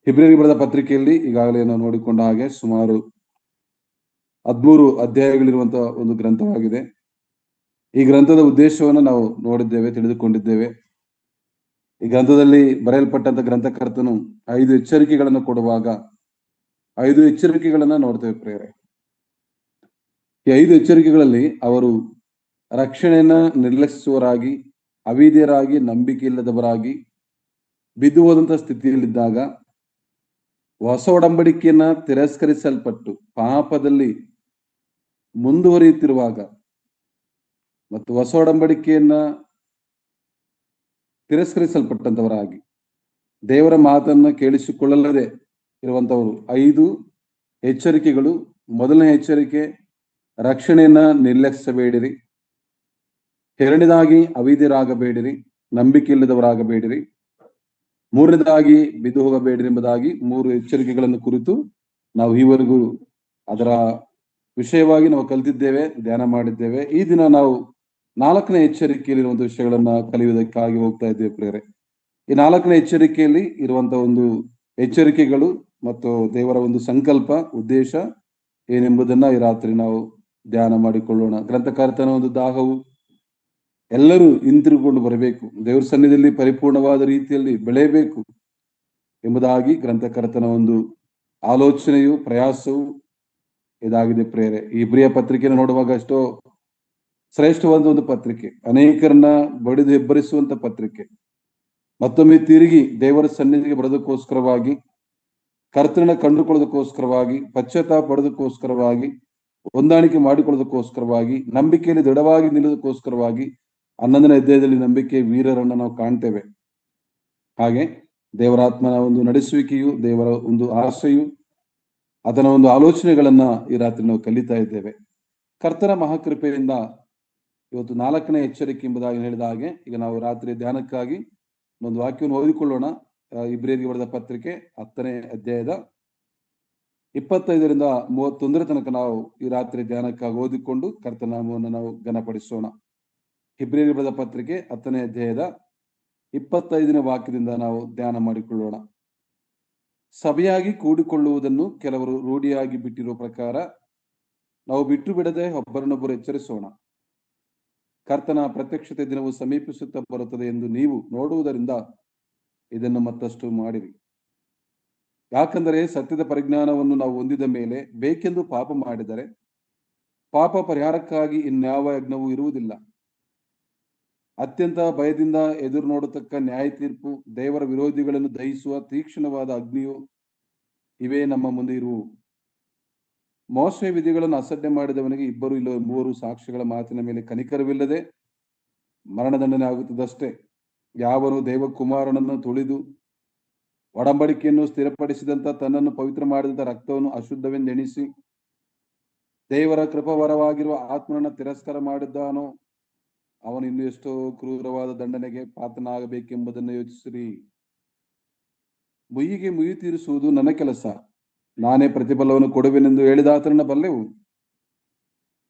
ಇಬ್ರಿಯರಿಗೆ ಬರೆದ ಪತ್ರಿಕೆಯಲ್ಲಿ ಈಗಾಗಲೇ ನಾವು ನೋಡಿಕೊಂಡ ಹಾಗೆ ಸುಮಾರು 13 ಅಧ್ಯಾಯಗಳಿರುವಂತಹ ಒಂದು ಗ್ರಂಥವಾಗಿದೆ. ಈ ಗ್ರಂಥದ ಉದ್ದೇಶವನ್ನು ನಾವು ನೋಡಿದ್ದೇವೆ, ತಿಳಿದುಕೊಂಡಿದ್ದೇವೆ. ಈ ಗ್ರಂಥದಲ್ಲಿ ಬರೆಯಲ್ಪಟ್ಟಂತ ಗ್ರಂಥಕರ್ತನು 5 ಎಚ್ಚರಿಕೆಗಳನ್ನು ಕೊಡುವಾಗ 5 ಎಚ್ಚರಿಕೆಗಳನ್ನ ನೋಡ್ತೇವೆ ಪ್ರಿಯರೇ. ಈ 5 ಎಚ್ಚರಿಕೆಗಳಲ್ಲಿ ಅವರು ರಕ್ಷಣೆಯನ್ನ ನಿರ್ಲಕ್ಷಿಸುವವರಾಗಿ, ಅವಿಧೇಯರಾಗಿ, ನಂಬಿಕೆ ಇಲ್ಲದವರಾಗಿ, ಬಿದ್ದು ಹೋದಂತ ಸ್ಥಿತಿಯಲ್ಲಿದ್ದಾಗ, ಹೊಸ ಒಡಂಬಡಿಕೆಯನ್ನ ತಿರಸ್ಕರಿಸಲ್ಪಟ್ಟು ಪಾಪದಲ್ಲಿ ಮುಂದುವರಿಯುತ್ತಿರುವಾಗ ಮತ್ತು ಹೊಸ ಒಡಂಬಡಿಕೆಯನ್ನ ತಿರಸ್ಕರಿಸಲ್ಪಟ್ಟಂತವರಾಗಿ, ದೇವರ ಮಾತನ್ನ ಕೇಳಿಸಿಕೊಳ್ಳಲದೆ ಇರುವಂತವರು 5 ಎಚ್ಚರಿಕೆಗಳು. ಮೊದಲನೇ ಎಚ್ಚರಿಕೆ, ರಕ್ಷಣೆಯನ್ನ ನಿರ್ಲಕ್ಷಿಸಬೇಡಿರಿ. ಎರಡನೇದಾಗಿ, ಅವಿಧೇಯರಾಗಬೇಡಿರಿ, ನಂಬಿಕೆ ಇಲ್ಲದವರಾಗಬೇಡಿರಿ. ಮೂರನೇದಾಗಿ, ಬಿದ್ದು ಹೋಗಬೇಡಿರಿ ಎಂಬುದಾಗಿ 3 ಎಚ್ಚರಿಕೆಗಳನ್ನು ಕುರಿತು ನಾವು ಈವರೆಗೂ ಅದರ ವಿಷಯವಾಗಿ ನಾವು ಕಲಿತಿದ್ದೇವೆ, ಧ್ಯಾನ ಮಾಡಿದ್ದೇವೆ. ಈ ದಿನ ನಾವು 4ನೇ ಎಚ್ಚರಿಕೆಯಲ್ಲಿರುವಂತಹ ವಿಷಯಗಳನ್ನ ಕಲಿಯುವುದಕ್ಕಾಗಿ ಹೋಗ್ತಾ ಇದ್ದೇವೆ ಪ್ರಿಯರೇ. ಈ 4ನೇ ಎಚ್ಚರಿಕೆಯಲ್ಲಿ ಇರುವಂತಹ ಒಂದು ಎಚ್ಚರಿಕೆಗಳು ಮತ್ತು ದೇವರ ಒಂದು ಸಂಕಲ್ಪ, ಉದ್ದೇಶ ಏನೆಂಬುದನ್ನ ಈ ರಾತ್ರಿ ನಾವು ಧ್ಯಾನ ಮಾಡಿಕೊಳ್ಳೋಣ. ಗ್ರಂಥಕರ್ತನ ಒಂದು ದಾಹವು ಎಲ್ಲರೂ ಹಿಂತಿರುಗಿಕೊಂಡು ಬರಬೇಕು, ದೇವರ ಸನ್ನಿಧಿಯಲ್ಲಿ ಪರಿಪೂರ್ಣವಾದ ರೀತಿಯಲ್ಲಿ ಬೆಳೆಯಬೇಕು ಎಂಬುದಾಗಿ ಗ್ರಂಥಕರ್ತನ ಒಂದು ಆಲೋಚನೆಯು, ಪ್ರಯಾಸವು ಇದಾಗಿದೆ ಪ್ರೇರೆ. ಈ ಇಬ್ರಿಯ ಪತ್ರಿಕೆಯನ್ನು ನೋಡುವಾಗ ಎಷ್ಟೋ ಶ್ರೇಷ್ಠವಾದ ಒಂದು ಪತ್ರಿಕೆ, ಅನೇಕರನ್ನ ಬಡಿದು ಹೆಬ್ಬರಿಸುವಂತ ಪತ್ರಿಕೆ. ಮತ್ತೊಮ್ಮೆ ತಿರುಗಿ ದೇವರ ಸನ್ನಿಧಿಗೆ ಬರೋದಕ್ಕೋಸ್ಕರವಾಗಿ, ಕರ್ತನನ್ನ ಕಂಡುಕೊಳ್ಳೋದಕ್ಕೋಸ್ಕರವಾಗಿ, ಪಶ್ಚಾತ್ತಾಪ ಪಡೋದಕ್ಕೋಸ್ಕರವಾಗಿ, ಹೊಂದಾಣಿಕೆ ಮಾಡಿಕೊಳ್ಳೋದಕ್ಕೋಸ್ಕರವಾಗಿ, ನಂಬಿಕೆಯಲ್ಲಿ ದೃಢವಾಗಿ ನಿಲ್ಲೋದಕ್ಕೋಸ್ಕರವಾಗಿ 11ನೇ ಅಧ್ಯಾಯದಲ್ಲಿ ನಂಬಿಕೆ ವೀರರನ್ನ ನಾವು ಕಾಣ್ತೇವೆ. ಹಾಗೆ ದೇವರಾತ್ಮನ ಒಂದು ನಡೆಸುವಿಕೆಯು, ದೇವರ ಒಂದು ಆಸೆಯು, ಅದನ್ನ ಒಂದು ಆಲೋಚನೆಗಳನ್ನ ಈ ರಾತ್ರಿ ನಾವು ಕಲಿತಾ ಇದ್ದೇವೆ. ಕರ್ತನ ಮಹಾಕೃಪೆಯಿಂದ ಇವತ್ತು 4ನೇ ಎಚ್ಚರಿಕೆ ಎಂಬುದಾಗಿ ಹೇಳಿದ ಹಾಗೆ ಈಗ ನಾವು ರಾತ್ರಿ ಧ್ಯಾನಕ್ಕಾಗಿ ಒಂದು ವಾಕ್ಯವನ್ನು ಓದಿಕೊಳ್ಳೋಣ. ಇಬ್ರಿಯರಿಗೆ ಬರೆದ ಪತ್ರಿಕೆ 10ನೇ ಅಧ್ಯಾಯದ 25ರಿಂದ 31 ತನಕ ನಾವು ಈ ರಾತ್ರಿ ಧ್ಯಾನಕ್ಕಾಗಿ ಓದಿಕೊಂಡು ಕರ್ತನಾಮವನ್ನು ನಾವು ಘನಪಡಿಸೋಣ. ಇಬ್ರಿಯರಿಗೆ ಬರೆದ ಪತ್ರಿಕೆ 10ನೇ ಅಧ್ಯಾಯದ 25ನೇ ವಾಕ್ಯದಿಂದ ನಾವು ಧ್ಯಾನ ಮಾಡಿಕೊಳ್ಳೋಣ. ಸಭೆಯಾಗಿ ಕೂಡಿಕೊಳ್ಳುವುದನ್ನು ಕೆಲವರು ರೂಢಿಯಾಗಿ ಬಿಟ್ಟಿರುವ ಪ್ರಕಾರ ನಾವು ಬಿಟ್ಟು ಬಿಡದೆ ಒಬ್ಬರನ್ನೊಬ್ಬರು ಎಚ್ಚರಿಸೋಣ. ಕರ್ತನ ಪ್ರತ್ಯಕ್ಷತೆ ದಿನವು ಸಮೀಪಿಸುತ್ತಾ ಬರುತ್ತದೆ ಎಂದು ನೀವು ನೋಡುವುದರಿಂದ ಇದನ್ನು ಮತ್ತಷ್ಟು ಮಾಡಿರಿ. ಯಾಕಂದರೆ ಸತ್ಯದ ಪರಿಜ್ಞಾನವನ್ನು ನಾವು ಹೊಂದಿದ ಮೇಲೆ ಬೇಕೆಂದು ಪಾಪ ಮಾಡಿದರೆ ಪಾಪ ಪರಿಹಾರಕ್ಕಾಗಿ ಇನ್ಯಾವ ಯಜ್ಞವೂ ಇರುವುದಿಲ್ಲ. ಅತ್ಯಂತ ಭಯದಿಂದ ಎದುರು ನೋಡತಕ್ಕ ನ್ಯಾಯ ತೀರ್ಪು, ದೇವರ ವಿರೋಧಿಗಳನ್ನು ದಹಿಸುವ ತೀಕ್ಷ್ಣವಾದ ಅಗ್ನಿಯು ಇವೇ ನಮ್ಮ ಮುಂದೆ ಇರುವು. ಮೋಶೆ ವಿಧಿಗಳನ್ನು ಅಸಡ್ಡೆ ಮಾಡಿದವನಿಗೆ 2 ಇಲ್ಲ 3 ಸಾಕ್ಷಿಗಳ ಮಾತಿನ ಮೇಲೆ ಕನಿಕರವಿಲ್ಲದೆ ಮರಣದಂಡನೆ ಆಗುತ್ತದಷ್ಟೇ. ಯಾವನು ದೇವಕುಮಾರನನ್ನು ತುಳಿದು ಒಡಂಬಡಿಕೆಯನ್ನು ಸ್ಥಿರಪಡಿಸಿದಂತ, ತನ್ನನ್ನು ಪವಿತ್ರ ಮಾಡಿದಂತ ರಕ್ತವನ್ನು ಅಶುದ್ಧವೆಂದೆಣಿಸಿ ದೇವರ ಕೃಪಾವರವಾಗಿರುವ ಆತ್ಮನನ್ನ ತಿರಸ್ಕಾರ ಮಾಡಿದ್ದಾನೋ ಅವನು ಇನ್ನು ಎಷ್ಟೋ ಕ್ರೂರವಾದ ದಂಡನೆಗೆ ಪಾತ್ರನಾಗಬೇಕೆಂಬುದನ್ನು ಯೋಚಿಸಿರಿ. ಮುಯ್ಯಿಗೆ ಮುಯ್ಯಿ ತೀರಿಸುವುದು ನನ್ನ ಕೆಲಸ, ನಾನೇ ಪ್ರತಿಫಲವನ್ನು ಕೊಡುವೆನೆಂದು ಹೇಳಿದಾತನನ್ನ ಬಲ್ಲೆವು.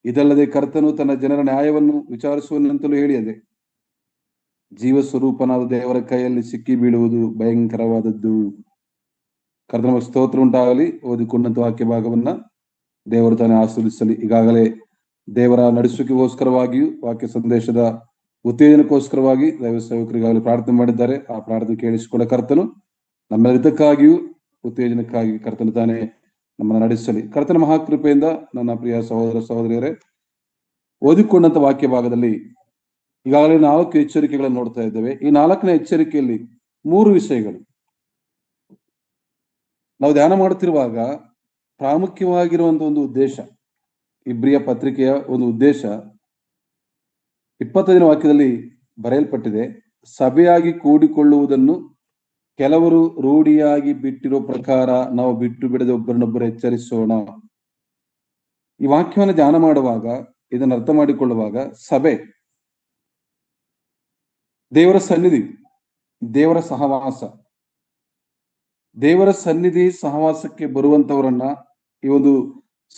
ಇದಲ್ಲದೆ ಕರ್ತನು ತನ್ನ ಜನರ ನ್ಯಾಯವನ್ನು ವಿಚಾರಿಸುವನೆಂತಲೂ ಹೇಳಿಯದೆ. ಜೀವ ಸ್ವರೂಪನಾದ ದೇವರ ಕೈಯಲ್ಲಿ ಸಿಕ್ಕಿ ಬೀಳುವುದು ಭಯಂಕರವಾದದ್ದು. ಕರ್ತನ ಸ್ತೋತ್ರ ಉಂಟಾಗಲಿ. ಓದಿಕೊಂಡಂತ ವಾಕ್ಯ ಭಾಗವನ್ನ ದೇವರು ತಾನೇ ಆಸ್ವಾದಿಸಲಿ. ಈಗಾಗಲೇ ದೇವರ ನಡೆಸುವಿಕೆಗೋಸ್ಕರವಾಗಿಯೂ ವಾಕ್ಯ ಸಂದೇಶದ ಉತ್ತೇಜನಕ್ಕೋಸ್ಕರವಾಗಿ ದೈವ ಸೇವಕರಿಗಾಗಲೇ ಪ್ರಾರ್ಥನೆ ಮಾಡಿದ್ದಾರೆ. ಆ ಪ್ರಾರ್ಥನೆ ಕೇಳಿಸಿಕೊಂಡ ಕರ್ತನು ನಮ್ಮೆಲ್ಲದಕ್ಕಾಗಿಯೂ ಉತ್ತೇಜನಕ್ಕಾಗಿ ಕರ್ತನು ತಾನೇ ನಮ್ಮನ್ನು ನಡೆಸಲಿ. ಕರ್ತನ ಮಹಾಕೃಪೆಯಿಂದ ನನ್ನ ಪ್ರಿಯ ಸಹೋದರ ಸಹೋದರಿಯರೇ, ಓದಿಕೊಂಡಂತ ವಾಕ್ಯ ಭಾಗದಲ್ಲಿ ಈಗಾಗಲೇ 4 ಎಚ್ಚರಿಕೆಗಳನ್ನು ನೋಡ್ತಾ ಇದ್ದೇವೆ. ಈ 4ನೇ ಎಚ್ಚರಿಕೆಯಲ್ಲಿ 3 ವಿಷಯಗಳು ನಾವು ಧ್ಯಾನ ಮಾಡುತ್ತಿರುವಾಗ ಪ್ರಾಮುಖ್ಯವಾಗಿರುವಂತಹ ಒಂದು ಉದ್ದೇಶ, ಇಬ್ರಿಯ ಪತ್ರಿಕೆಯ ಒಂದು ಉದ್ದೇಶ 25ನೇ ವಾಕ್ಯದಲ್ಲಿ ಬರೆಯಲ್ಪಟ್ಟಿದೆ. ಸಭೆಯಾಗಿ ಕೂಡಿಕೊಳ್ಳುವುದನ್ನು ಕೆಲವರು ರೂಢಿಯಾಗಿ ಬಿಟ್ಟಿರೋ ಪ್ರಕಾರ ನಾವು ಬಿಟ್ಟು ಬಿಡದೆ ಒಬ್ಬರನ್ನೊಬ್ಬರು ಎಚ್ಚರಿಸೋಣ. ಈ ವಾಕ್ಯವನ್ನು ಧ್ಯಾನ ಮಾಡುವಾಗ, ಇದನ್ನು ಅರ್ಥ ಮಾಡಿಕೊಳ್ಳುವಾಗ, ಸಭೆ ದೇವರ ಸನ್ನಿಧಿ, ದೇವರ ಸಹವಾಸ, ದೇವರ ಸನ್ನಿಧಿ ಸಹವಾಸಕ್ಕೆ ಬರುವಂತವರನ್ನ ಈ ಒಂದು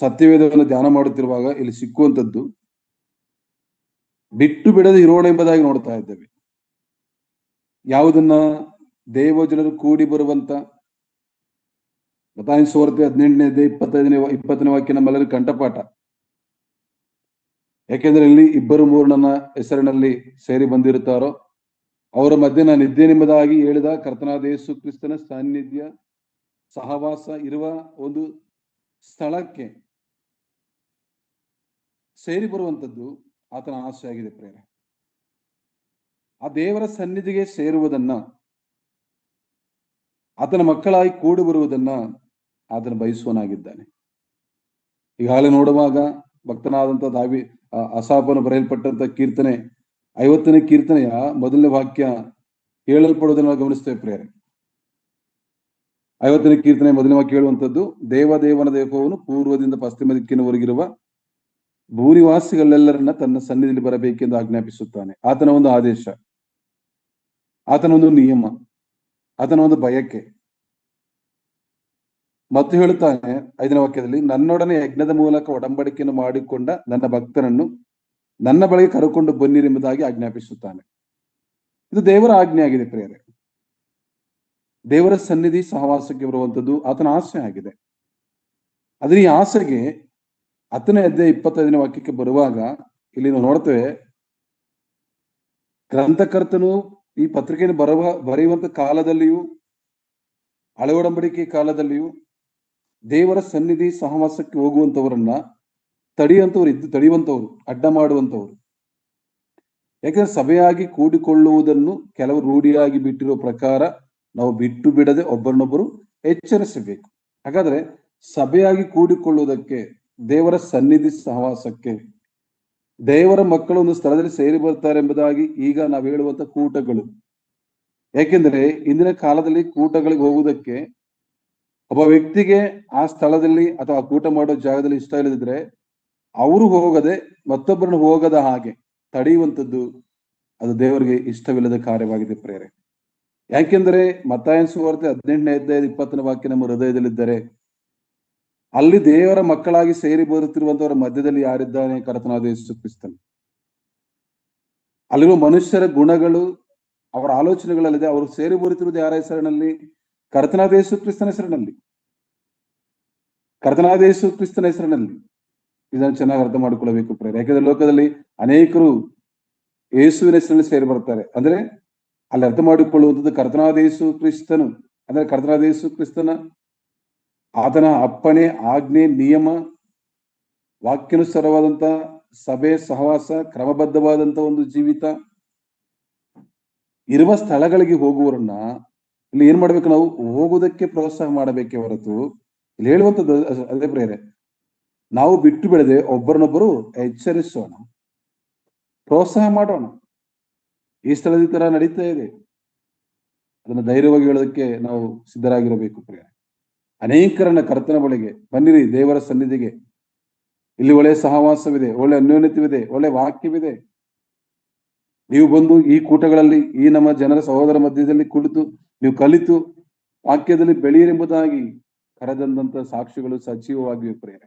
ಸತ್ಯವೇದವನ್ನು ಧ್ಯಾನ ಮಾಡುತ್ತಿರುವಾಗ ಇಲ್ಲಿ ಸಿಕ್ಕುವಂಥದ್ದು ಬಿಟ್ಟು ಬಿಡದೆ ಇರೋಣ ಎಂಬುದಾಗಿ ನೋಡ್ತಾ ಇದ್ದೇವೆ. ಯಾವುದನ್ನ ದೇವ ಜನರು ಕೂಡಿ ಬರುವಂತ ಮತ್ತಾಯನ ಸುವಾರ್ತೆ 18ನೇ 20ನೇ ವಾಕ್ಯ ನಮ್ಮೆಲ್ಲರೂ ಕಂಠಪಾಠ. ಯಾಕೆಂದ್ರೆ ಇಲ್ಲಿ ಇಬ್ಬರು ಮೂರು ನನ್ನ ಹೆಸರಿನಲ್ಲಿ ಸೇರಿ ಬಂದಿರುತ್ತಾರೋ ಅವರ ಮಧ್ಯೆ ನಾನು ಇದ್ದೇನೆಂಬುದಾಗಿ ಹೇಳಿದ ಕರ್ತನಾದ ಯೇಸು ಕ್ರಿಸ್ತನ ಸಾನ್ನಿಧ್ಯ ಸಹವಾಸ ಇರುವ ಒಂದು ಸ್ಥಳಕ್ಕೆ ಸೇರಿ ಬರುವಂತದ್ದು ಆತನ ಆಸೆ ಆಗಿದೆ ಪ್ರೇರೆ. ಆ ದೇವರ ಸನ್ನಿಧಿಗೆ ಸೇರುವುದನ್ನ, ಆತನ ಮಕ್ಕಳಾಗಿ ಕೂಡಿ ಬರುವುದನ್ನ ಆತನ ಬಯಸುವನಾಗಿದ್ದಾನೆ. ಈಗಾಗಲೇ ನೋಡುವಾಗ ಭಕ್ತನಾದಂತ ಅಸಾಫನು ಬರೆಯಲ್ಪಟ್ಟಂತ ಕೀರ್ತನೆ 50ನೇ ಕೀರ್ತನೆಯ ಮೊದಲನೇ ವಾಕ್ಯ ಹೇಳಲ್ಪಡುವುದನ್ನು ನಾವು ಗಮನಿಸ್ತೇವೆ ಪ್ರೇರೆ. 50ನೇ ಕೀರ್ತನೆ ಮೊದಲನೇ ವಾಕ್ಯ ಹೇಳುವಂತದ್ದು, ದೇವದೇವನ ದೇಹವನ್ನು ಪೂರ್ವದಿಂದ ಪಶ್ಚಿಮ ದಿಕ್ಕಿನವರೆಗಿರುವ ಭೂನಿವಾಸಿಗಳೆಲ್ಲರನ್ನ ತನ್ನ ಸನ್ನಿಧಿಯಲ್ಲಿ ಬರಬೇಕೆಂದು ಆಜ್ಞಾಪಿಸುತ್ತಾನೆ. ಆತನ ಒಂದು ಆದೇಶ, ಆತನ ಒಂದು ನಿಯಮ, ಆತನ ಒಂದು ಬಯಕೆ. ಮತ್ತು ಹೇಳುತ್ತಾನೆ 5ನೇ ವಾಕ್ಯದಲ್ಲಿ, ನನ್ನೊಡನೆ ಯಜ್ಞದ ಮೂಲಕ ಒಡಂಬಡಿಕೆಯನ್ನು ಮಾಡಿಕೊಂಡ ನನ್ನ ಭಕ್ತನನ್ನು ನನ್ನ ಬಳಿಗೆ ಕರೆಕೊಂಡು ಬನ್ನಿರೆಂಬುದಾಗಿ ಆಜ್ಞಾಪಿಸುತ್ತಾನೆ. ಇದು ದೇವರ ಆಜ್ಞೆ ಆಗಿದೆ ಪ್ರಿಯರೇ. ದೇವರ ಸನ್ನಿಧಿ ಸಹವಾಸಕ್ಕೆ ಬರುವಂತದ್ದು ಆತನ ಆಸೆ ಆಗಿದೆ. ಆದ್ರೆ ಈ ಆಸೆಗೆ 10ನೇ ಅಧ್ಯಾಯ 25ನೇ ವಾಕ್ಯಕ್ಕೆ ಬರುವಾಗ ಇಲ್ಲಿ ನಾವು ನೋಡ್ತೇವೆ, ಗ್ರಂಥಕರ್ತನು ಈ ಪತ್ರಿಕೆಯನ್ನು ಬರೆಯುವಂತ ಕಾಲದಲ್ಲಿಯೂ ಹಳೆ ಒಡಂಬಡಿಕೆ ಕಾಲದಲ್ಲಿಯೂ ದೇವರ ಸನ್ನಿಧಿ ಸಹವಾಸಕ್ಕೆ ಹೋಗುವಂತವರನ್ನ ತಡೆಯುವಂತವ್ರು, ಅಡ್ಡ ಮಾಡುವಂತವ್ರು. ಯಾಕಂದ್ರೆ ಸಭೆಯಾಗಿ ಕೂಡಿಕೊಳ್ಳುವುದನ್ನು ಕೆಲವರು ರೂಢಿಯಾಗಿ ಬಿಟ್ಟಿರೋ ಪ್ರಕಾರ ನಾವು ಬಿಟ್ಟು ಬಿಡದೆ ಒಬ್ಬರನ್ನೊಬ್ಬರು ಎಚ್ಚರಿಸಬೇಕು. ಹಾಗಾದ್ರೆ ಸಭೆಯಾಗಿ ಕೂಡಿಕೊಳ್ಳುವುದಕ್ಕೆ, ದೇವರ ಸನ್ನಿಧಿ ಸಹವಾಸಕ್ಕೆ ದೇವರ ಮಕ್ಕಳು ಒಂದು ಸ್ಥಳದಲ್ಲಿ ಸೇರಿ ಬರ್ತಾರೆ ಎಂಬುದಾಗಿ ಈಗ ನಾವು ಹೇಳುವಂತ ಕೂಟಗಳು. ಯಾಕೆಂದ್ರೆ ಇಂದಿನ ಕಾಲದಲ್ಲಿ ಕೂಟಗಳಿಗೆ ಹೋಗುವುದಕ್ಕೆ ಒಬ್ಬ ವ್ಯಕ್ತಿಗೆ ಆ ಸ್ಥಳದಲ್ಲಿ ಅಥವಾ ಆ ಕೂಟ ಮಾಡೋ ಜಾಗದಲ್ಲಿ ಇಷ್ಟ ಇಲ್ಲದಿದ್ರೆ ಅವರು ಹೋಗದೆ ಮತ್ತೊಬ್ಬರನ್ನು ಹೋಗದ ಹಾಗೆ ತಡೆಯುವಂಥದ್ದು ಅದು ದೇವರಿಗೆ ಇಷ್ಟವಿಲ್ಲದ ಕಾರ್ಯವಾಗಿದೆ ಪ್ರೇರೆ. ಯಾಕೆಂದ್ರೆ ಮತ್ತಾಯನ ಸುವಾರ್ತೆ 18ನೇ ಅಧ್ಯಾಯ 20ನೇ ವಾಕ್ಯ ನಮ್ಮ ಹೃದಯದಲ್ಲಿದ್ದರೆ ಅಲ್ಲಿ ದೇವರ ಮಕ್ಕಳಾಗಿ ಸೇರಿ ಬರುತ್ತಿರುವಂತವರ ಮಧ್ಯದಲ್ಲಿ ಯಾರಿದ್ದಾನೆ? ಕರ್ತನಾದ ಯೇಸು ಕ್ರಿಸ್ತನು. ಅಲ್ಲಿರುವ ಮನುಷ್ಯರ ಗುಣಗಳು, ಅವರ ಆಲೋಚನೆಗಳಲ್ಲಿದೆ. ಅವರು ಸೇರಿ ಬರುತ್ತಿರುವುದು ಯಾರ ಹೆಸರಿನಲ್ಲಿ? ಕರ್ತನಾದ ಯೇಸು ಕ್ರಿಸ್ತನ ಹೆಸರಿನಲ್ಲಿ, ಕರ್ತನಾದ ಯೇಸು ಕ್ರಿಸ್ತನ ಹೆಸರಿನಲ್ಲಿ. ಇದನ್ನು ಚೆನ್ನಾಗಿ ಅರ್ಥ ಮಾಡಿಕೊಳ್ಳಬೇಕು ಪ್ರೇರೆ. ಯಾಕಂದ್ರೆ ಲೋಕದಲ್ಲಿ ಅನೇಕರು ಯೇಸುವಿನ ಹೆಸರಿನಲ್ಲಿ ಸೇರಿ ಬರ್ತಾರೆ. ಅಂದ್ರೆ ಅಲ್ಲಿ ಅರ್ಥ ಮಾಡಿಕೊಳ್ಳುವಂಥದ್ದು ಕರ್ತನಾದ ಯೇಸು ಕ್ರಿಸ್ತನು ಅಂದ್ರೆ ಕರ್ತನಾದ ಯೇಸು ಕ್ರಿಸ್ತನ ಆತನ ಅಪ್ಪಣೆ, ಆಜ್ಞೆ, ನಿಯಮ, ವಾಕ್ಯಾನುಸಾರವಾದಂತ ಸಭೆ ಸಹವಾಸ, ಕ್ರಮಬದ್ಧವಾದಂತ ಒಂದು ಜೀವಿತ ಇರುವ ಸ್ಥಳಗಳಿಗೆ ಹೋಗುವವರನ್ನ ಇಲ್ಲಿ ಏನ್ ಮಾಡ್ಬೇಕು? ನಾವು ಹೋಗುವುದಕ್ಕೆ ಪ್ರೋತ್ಸಾಹ ಮಾಡಬೇಕೇ ಹೊರತು ಇಲ್ಲಿ ಹೇಳುವಂಥದ್ದು ಅದೇ ಪ್ರೇರೆ. ನಾವು ಬಿಟ್ಟು ಬಿಡದೆ ಒಬ್ಬರನ್ನೊಬ್ಬರು ಎಚ್ಚರಿಸೋಣ, ಪ್ರೋತ್ಸಾಹ ಮಾಡೋಣ. ಈ ಸ್ಥಳದ ತರ ನಡೀತಾ ಇದೆ, ಅದನ್ನ ಧೈರ್ಯವಾಗಿ ಹೇಳೋದಕ್ಕೆ ನಾವು ಸಿದ್ಧರಾಗಿರಬೇಕು ಪ್ರಿಯ. ಅನೇಕರನ್ನ ಕರ್ತನ ಬಳಿಗೆ ಬನ್ನಿರಿ, ದೇವರ ಸನ್ನಿಧಿಗೆ. ಇಲ್ಲಿ ಒಳ್ಳೆಯ ಸಹವಾಸವಿದೆ, ಒಳ್ಳೆ ಅನ್ಯೋನ್ಯತೆವಿದೆ, ಒಳ್ಳೆ ವಾಕ್ಯವಿದೆ. ನೀವು ಬಂದು ಈ ಕೂಟಗಳಲ್ಲಿ ಈ ನಮ್ಮ ಜನರ ಸಹೋದರ ಮಧ್ಯದಲ್ಲಿ ಕುಳಿತು ನೀವು ಕಲಿತು ವಾಕ್ಯದಲ್ಲಿ ಬೆಳೆಯಿರೆಂಬುದಾಗಿ ಕರೆದಂತ ಸಾಕ್ಷಿಗಳು ಸಜೀವವಾಗಿವೆ ಪ್ರೇರೆ.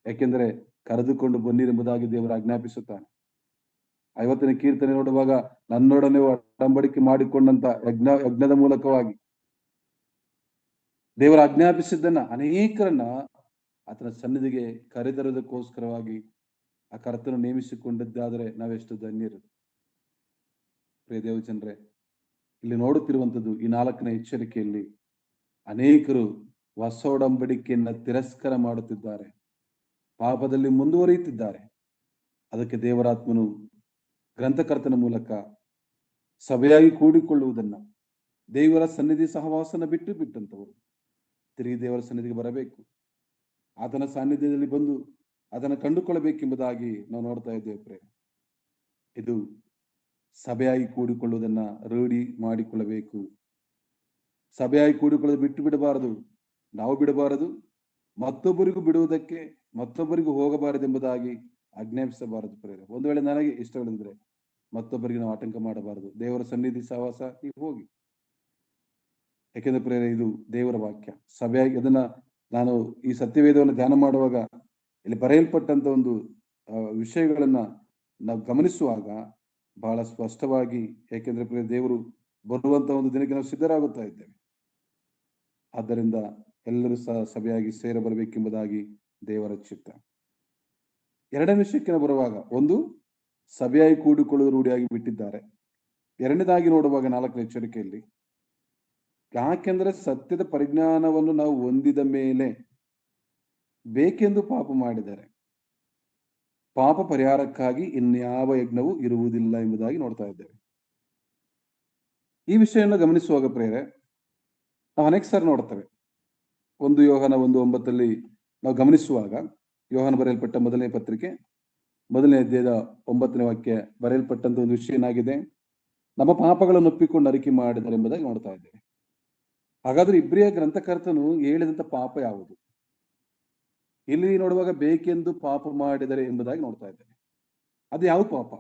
ಯಾಕೆಂದ್ರೆ ಕರೆದುಕೊಂಡು ಬನ್ನಿರೆಂಬುದಾಗಿ ದೇವರು ಆಜ್ಞಾಪಿಸುತ್ತಾನೆ. 50ನೇ ಕೀರ್ತನೆ ನೋಡುವಾಗ, ನನ್ನೊಡನೆ ಒಡಂಬಡಿಕೆ ಮಾಡಿಕೊಂಡಂತ ಯಜ್ಞದ ಮೂಲಕವಾಗಿ ದೇವರು ಆಜ್ಞಾಪಿಸಿದ್ದನ್ನ ಅನೇಕರನ್ನ ಆತನ ಸನ್ನಿಧಿಗೆ ಕರೆತರುವುದಕ್ಕೋಸ್ಕರವಾಗಿ ಆ ಕರ್ತನು ನೇಮಿಸಿಕೊಂಡಿದ್ದಾದರೆ ನಾವೆಷ್ಟು ಧನ್ಯರು. ಪ್ರಿಯ ದೇವಜನರೇ, ಇಲ್ಲಿ ನೋಡುತ್ತಿರುವಂಥದ್ದು ಈ 4ನೇ ಎಚ್ಚರಿಕೆಯಲ್ಲಿ ಅನೇಕರು ಹೊಸ ಒಡಂಬಡಿಕೆಯನ್ನ ತಿರಸ್ಕಾರ ಮಾಡುತ್ತಿದ್ದಾರೆ, ಪಾಪದಲ್ಲಿ ಮುಂದುವರಿಯುತ್ತಿದ್ದಾರೆ. ಅದಕ್ಕೆ ದೇವರಾತ್ಮನು ಗ್ರಂಥಕರ್ತನ ಮೂಲಕ ಸಭೆಯಾಗಿ ಕೂಡಿಕೊಳ್ಳುವುದನ್ನ, ದೇವರ ಸನ್ನಿಧಿ ಸಹವಾಸನ ಬಿಟ್ಟಂತವರು ತಿರುಗಿ ದೇವರ ಸನ್ನಿಧಿಗೆ ಬರಬೇಕು, ಆತನ ಸಾನ್ನಿಧ್ಯದಲ್ಲಿ ಬಂದು ಅದನ್ನು ಕಂಡುಕೊಳ್ಳಬೇಕೆಂಬುದಾಗಿ ನಾವು ನೋಡ್ತಾ ಇದ್ದೇವೆ ಪ್ರೇಮ. ಇದು ಸಭೆಯಾಗಿ ಕೂಡಿಕೊಳ್ಳುವುದನ್ನ ರೂಢಿ ಮಾಡಿಕೊಳ್ಳಬೇಕು. ಸಭೆಯಾಗಿ ಕೂಡಿಕೊಳ್ಳೋದು ಬಿಟ್ಟು ಬಿಡಬಾರದು, ನಾವು ಬಿಡಬಾರದು, ಮತ್ತೊಬ್ಬರಿಗೂ ಬಿಡುವುದಕ್ಕೆ ಮತ್ತೊಬ್ಬರಿಗೂ ಹೋಗಬಾರದೆಂಬುದಾಗಿ ಆಜ್ಞಾಪಿಸಬಾರದು ಪ್ರೇರೆ. ಒಂದು ವೇಳೆ ನನಗೆ ಇಷ್ಟವಿಲ್ಲದಿದ್ರೆ ಮತ್ತೊಬ್ಬರಿಗೆ ನಾವು ಆತಂಕ ಮಾಡಬಾರದು. ದೇವರ ಸನ್ನಿಧಿ ಸಹವಾಸ ನೀವು ಹೋಗಿ. ಯಾಕೆಂದ್ರೆ ಪ್ರೇರೆ, ಇದು ದೇವರ ವಾಕ್ಯ. ಸಭೆಯಾಗಿ ಅದನ್ನ ನಾನು ಈ ಸತ್ಯವೇದವನ್ನು ಧ್ಯಾನ ಮಾಡುವಾಗ ಇಲ್ಲಿ ಬರೆಯಲ್ಪಟ್ಟಂತ ಒಂದು ವಿಷಯಗಳನ್ನ ನಾವು ಗಮನಿಸುವಾಗ ಬಹಳ ಸ್ಪಷ್ಟವಾಗಿ, ಯಾಕೆಂದ್ರೆ ಪ್ರಿಯ ದೇವರು ಬರುವಂತ ಒಂದು ದಿನಕ್ಕೆ ನಾವು ಸಿದ್ಧರಾಗುತ್ತಾ ಇದ್ದೇವೆ. ಆದ್ದರಿಂದ ಎಲ್ಲರೂ ಸಹ ಸಭೆಯಾಗಿ ಸೇರ ಬರಬೇಕೆಂಬುದಾಗಿ ದೇವರ ಚಿತ್ತ. ಎರಡನೇ ವಿಷಯಕ್ಕೆ ಬರುವಾಗ, ಒಂದು, ಸಭೆಯಾಗಿ ಕೂಡಿಕೊಳ್ಳುವುದು ರೂಢಿಯಾಗಿ ಬಿಟ್ಟಿದ್ದಾರೆ. ಎರಡನೇದಾಗಿ ನೋಡುವಾಗ 4ನೇ ಎಚ್ಚರಿಕೆಯಲ್ಲಿ, ಯಾಕೆಂದ್ರೆ ಸತ್ಯದ ಪರಿಜ್ಞಾನವನ್ನು ನಾವು ಹೊಂದಿದ ಮೇಲೆ ಬೇಕೆಂದು ಪಾಪ ಮಾಡಿದರೆ ಪಾಪ ಪರಿಹಾರಕ್ಕಾಗಿ ಇನ್ಯಾವ ಯಜ್ಞವೂ ಇರುವುದಿಲ್ಲ ಎಂಬುದಾಗಿ ನೋಡ್ತಾ ಇದ್ದೇವೆ. ಈ ವಿಷಯವನ್ನು ಗಮನಿಸುವಾಗ ಪ್ರೇರೆ, ನಾವು ಅನೇಕ ಸಾರಿ ನೋಡ್ತೇವೆ. 1 ಯೋಹಾನ 1:9 ನಾವು ಗಮನಿಸುವಾಗ, ಯೋಹಾನ ಬರೆಯಲ್ಪಟ್ಟ ಮೊದಲನೇ ಪತ್ರಿಕೆ 1ನೇ ಅಧ್ಯಾಯದ 9ನೇ ವಾಕ್ಯ ಬರೆಯಲ್ಪಟ್ಟಂತ ಒಂದು ವಿಷಯ ಏನಾಗಿದೆ, ನಮ್ಮ ಪಾಪಗಳನ್ನು ಒಪ್ಪಿಕೊಂಡು ಅರಿಕೆ ಮಾಡಿದರೆ ಎಂಬುದಾಗಿ ನೋಡ್ತಾ ಇದ್ದೇವೆ. ಹಾಗಾದ್ರೆ ಇಬ್ರಿಯ ಗ್ರಂಥಕರ್ತನು ಹೇಳಿದಂತ ಪಾಪ ಯಾವುದು? ಇಲ್ಲಿ ನೋಡುವಾಗ ಬೇಕೆಂದು ಪಾಪ ಮಾಡಿದರೆ ಎಂಬುದಾಗಿ ನೋಡ್ತಾ ಇದ್ದೇವೆ. ಅದು ಯಾವ ಪಾಪ?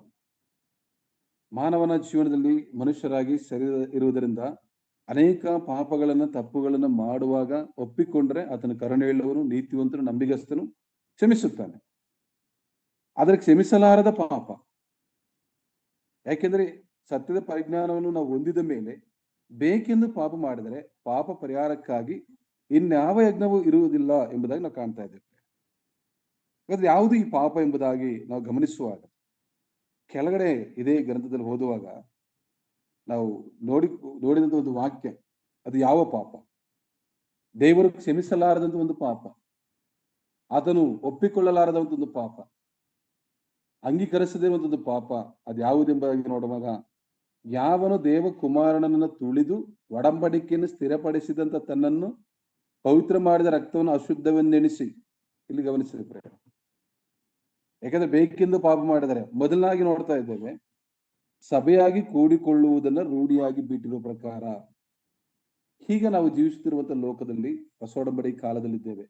ಮಾನವನ ಜೀವನದಲ್ಲಿ ಮನುಷ್ಯರಾಗಿ ಶರೀರ ಇರುವುದರಿಂದ ಅನೇಕ ಪಾಪಗಳನ್ನ, ತಪ್ಪುಗಳನ್ನ ಮಾಡುವಾಗ ಒಪ್ಪಿಕೊಂಡ್ರೆ ಆತನ ಕರುಣೆಯುಳ್ಳವನು, ನೀತಿವಂತನು, ನಂಬಿಗಸ್ತನು, ಕ್ಷಮಿಸುತ್ತಾನೆ. ಆದರೆ ಕ್ಷಮಿಸಲಾರದ ಪಾಪ, ಯಾಕೆಂದ್ರೆ ಸತ್ಯದ ಪರಿಜ್ಞಾನವನ್ನು ನಾವು ಹೊಂದಿದ ಮೇಲೆ ಬೇಕೆಂದು ಪಾಪ ಮಾಡಿದರೆ ಪಾಪ ಪರಿಹಾರಕ್ಕಾಗಿ ಇನ್ಯಾವ ಯಜ್ಞವೂ ಇರುವುದಿಲ್ಲ ಎಂಬುದಾಗಿ ನಾವು ಕಾಣ್ತಾ ಇದ್ದೇವೆ. ಅದು ಯಾವುದು ಈ ಪಾಪ ಎಂಬುದಾಗಿ ನಾವು ಗಮನಿಸುವಾಗ, ಕೆಳಗಡೆ ಇದೇ ಗ್ರಂಥದಲ್ಲಿ ಓದುವಾಗ ನಾವು ನೋಡಿದಂತ ಒಂದು ವಾಕ್ಯ, ಅದು ಯಾವ ಪಾಪ? ದೇವರು ಕ್ಷಮಿಸಲಾರದಂತ ಒಂದು ಪಾಪ, ಆತನು ಒಪ್ಪಿಕೊಳ್ಳಲಾರದ ಒಂದು ಪಾಪ, ಅಂಗೀಕರಿಸದೇ ಒಂದು ಪಾಪ. ಅದು ಯಾವುದೆಂಬುದಾಗಿ ನೋಡುವಾಗ, ಯಾವನು ದೇವಕುಮಾರನನ್ನು ತುಳಿದು ಒಡಂಬಡಿಕೆಯನ್ನು ಸ್ಥಿರಪಡಿಸಿದಂತ ತನ್ನನ್ನು ಪವಿತ್ರ ಮಾಡಿದ ರಕ್ತವನ್ನು ಅಶುದ್ಧವೆಂದೆಣಿಸಿ, ಇಲ್ಲಿ ಗಮನಿಸಿದ್ರೆ, ಯಾಕಂದ್ರೆ ಬೇಕೆಂದು ಪಾಪ ಮಾಡಿದರೆ, ಮೊದಲನಾಗಿ ನೋಡ್ತಾ ಇದ್ದೇವೆ, ಸಭೆಯಾಗಿ ಕೂಡಿಕೊಳ್ಳುವುದನ್ನ ರೂಢಿಯಾಗಿ ಬಿಟ್ಟಿರುವ ಪ್ರಕಾರ. ಹೀಗೆ ನಾವು ಜೀವಿಸುತ್ತಿರುವಂತ ಲೋಕದಲ್ಲಿ ಹೊಸ ಒಡಂಬಡಿಕೆ ಕಾಲದಲ್ಲಿದ್ದೇವೆ.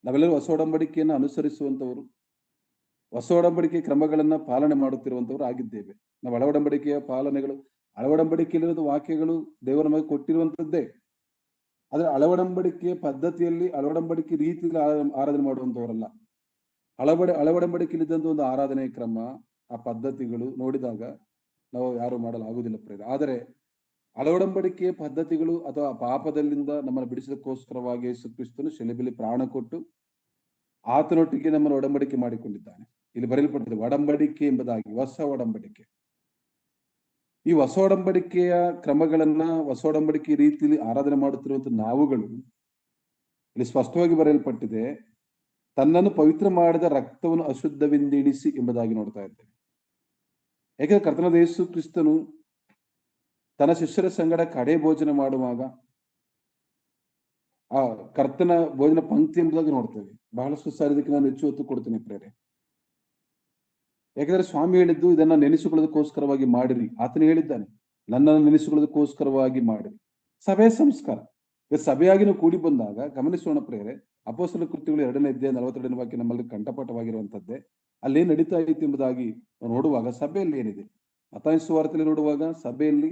ನಾವೆಲ್ಲರೂ ಹೊಸ ಒಡಂಬಡಿಕೆಯನ್ನು ಅನುಸರಿಸುವಂತವರು, ಹೊಸ ಒಡಂಬಡಿಕೆ ಕ್ರಮಗಳನ್ನ ಪಾಲನೆ ಮಾಡುತ್ತಿರುವಂತವರು ಆಗಿದ್ದೇವೆ. ನಾವು ಹಳೆ ಒಡಂಬಡಿಕೆಯ ಪಾಲನೆಗಳು, ಹಳೆ ಒಡಂಬಡಿಕೆಯಲ್ಲಿರುವ ವಾಕ್ಯಗಳು ದೇವರ ನಮಗೆ ಕೊಟ್ಟಿರುವಂತದ್ದೇ. ಆದ್ರೆ ಹಳೆ ಒಡಂಬಡಿಕೆಯ ಪದ್ಧತಿಯಲ್ಲಿ, ಹಳೆ ಒಡಂಬಡಿಕೆ ರೀತಿಯಲ್ಲಿ ಆರಾಧನೆ ಮಾಡುವಂತವರಲ್ಲ. ಹಳೆ ಒಡಂಬಡಿಕೆಯಲ್ಲಿದ್ದಂತ ಒಂದು ಆರಾಧನೆ ಕ್ರಮ, ಆ ಪದ್ಧತಿಗಳು ನೋಡಿದಾಗ ನಾವು ಯಾರು ಮಾಡಲು ಆಗುದಿಲ್ಲ ಪ್ರೇರ. ಆದರೆ ಹಳೆ ಒಡಂಬಡಿಕೆಯ ಪದ್ಧತಿಗಳು ಅಥವಾ ಪಾಪದಲ್ಲಿಂದ ನಮ್ಮನ್ನು ಬಿಡಿಸೋದಕ್ಕೋಸ್ಕರವಾಗಿ ಯೇಸು ಕ್ರಿಸ್ತನು ಶಿಲುಬೆಯಲ್ಲಿ ಪ್ರಾಣ ಕೊಟ್ಟು ಆತನೊಟ್ಟಿಗೆ ನಮ್ಮನ್ನು ಒಡಂಬಡಿಕೆ ಮಾಡಿಕೊಂಡಿದ್ದಾನೆ. ಇಲ್ಲಿ ಬರೆಯಲ್ಪಟ್ಟಿದೆ ಒಡಂಬಡಿಕೆ ಎಂಬುದಾಗಿ, ಹೊಸ ಒಡಂಬಡಿಕೆ. ಈ ಹೊಸ ಒಡಂಬಡಿಕೆಯ ಕ್ರಮಗಳನ್ನ, ಹೊಸ ಒಡಂಬಡಿಕೆ ರೀತಿಯಲ್ಲಿ ಆರಾಧನೆ ಮಾಡುತ್ತಿರುವಂತ ನಾವುಗಳು, ಇಲ್ಲಿ ಸ್ಪಷ್ಟವಾಗಿ ಬರೆಯಲ್ಪಟ್ಟಿದೆ, ತನ್ನನ್ನು ಪವಿತ್ರ ಮಾಡಿದ ರಕ್ತವನ್ನು ಅಶುದ್ಧವೆಂದೆಣಿಸಿ ಎಂಬುದಾಗಿ ನೋಡ್ತಾ ಇದ್ದೇವೆ. ಯಾಕಂದ್ರೆ ಕರ್ತನಾದ ಯೇಸು ಕ್ರಿಸ್ತನು ತನ್ನ ಶಿಷ್ಯರ ಸಂಗಡ ಕಡೆ ಭೋಜನ ಮಾಡುವಾಗ ಆ ಕರ್ತನ ಭೋಜನ ಪಂಕ್ತಿ ಎಂಬುದಾಗಿ ನೋಡ್ತೇವೆ. ಬಹಳಷ್ಟು ಸಾರಿ ಇದಕ್ಕೆ ನಾನು ಹೆಚ್ಚು ಒತ್ತು ಕೊಡ್ತೇನೆ ಪ್ರೇರೆ. ಯಾಕಂದ್ರೆ ಸ್ವಾಮಿ ಹೇಳಿದ್ದು, ಇದನ್ನ ನೆನೆಸಿಕೊಳ್ಳೋದಕ್ಕೋಸ್ಕರವಾಗಿ ಮಾಡಿರಿ. ಆತನು ಹೇಳಿದ್ದಾನೆ, ನನ್ನನ್ನು ನೆನೆಸಿಕೊಳ್ಳೋದಕ್ಕೋಸ್ಕರವಾಗಿ ಮಾಡಿರಿ. ಸಭೆಯ ಸಂಸ್ಕಾರ. ಸಭೆಯಾಗಿ ನಾವು ಕೂಡಿ ಬಂದಾಗ ಗಮನಿಸೋಣ ಪ್ರೇರೆ, ಅಪೊಸ್ತಲ ಕೃತ್ಯಗಳು 2ನೇ ಅಧ್ಯಾಯ 42ನೇ ವಾಕ್ಯ ನಮ್ಮಲ್ಲಿ ಕಂಠಪಾಠವಾಗಿರುವಂತದ್ದೇ. ಅಲ್ಲಿ ಏನ್ ನಡೀತಾ ಇತ್ತು ಎಂಬುದಾಗಿ ನೋಡುವಾಗ, ಸಭೆಯಲ್ಲಿ ಏನಿದೆ, ಮತ್ತಾಯ ಸುವಾರ್ತೆಯಲ್ಲಿ ನೋಡುವಾಗ, ಸಭೆಯಲ್ಲಿ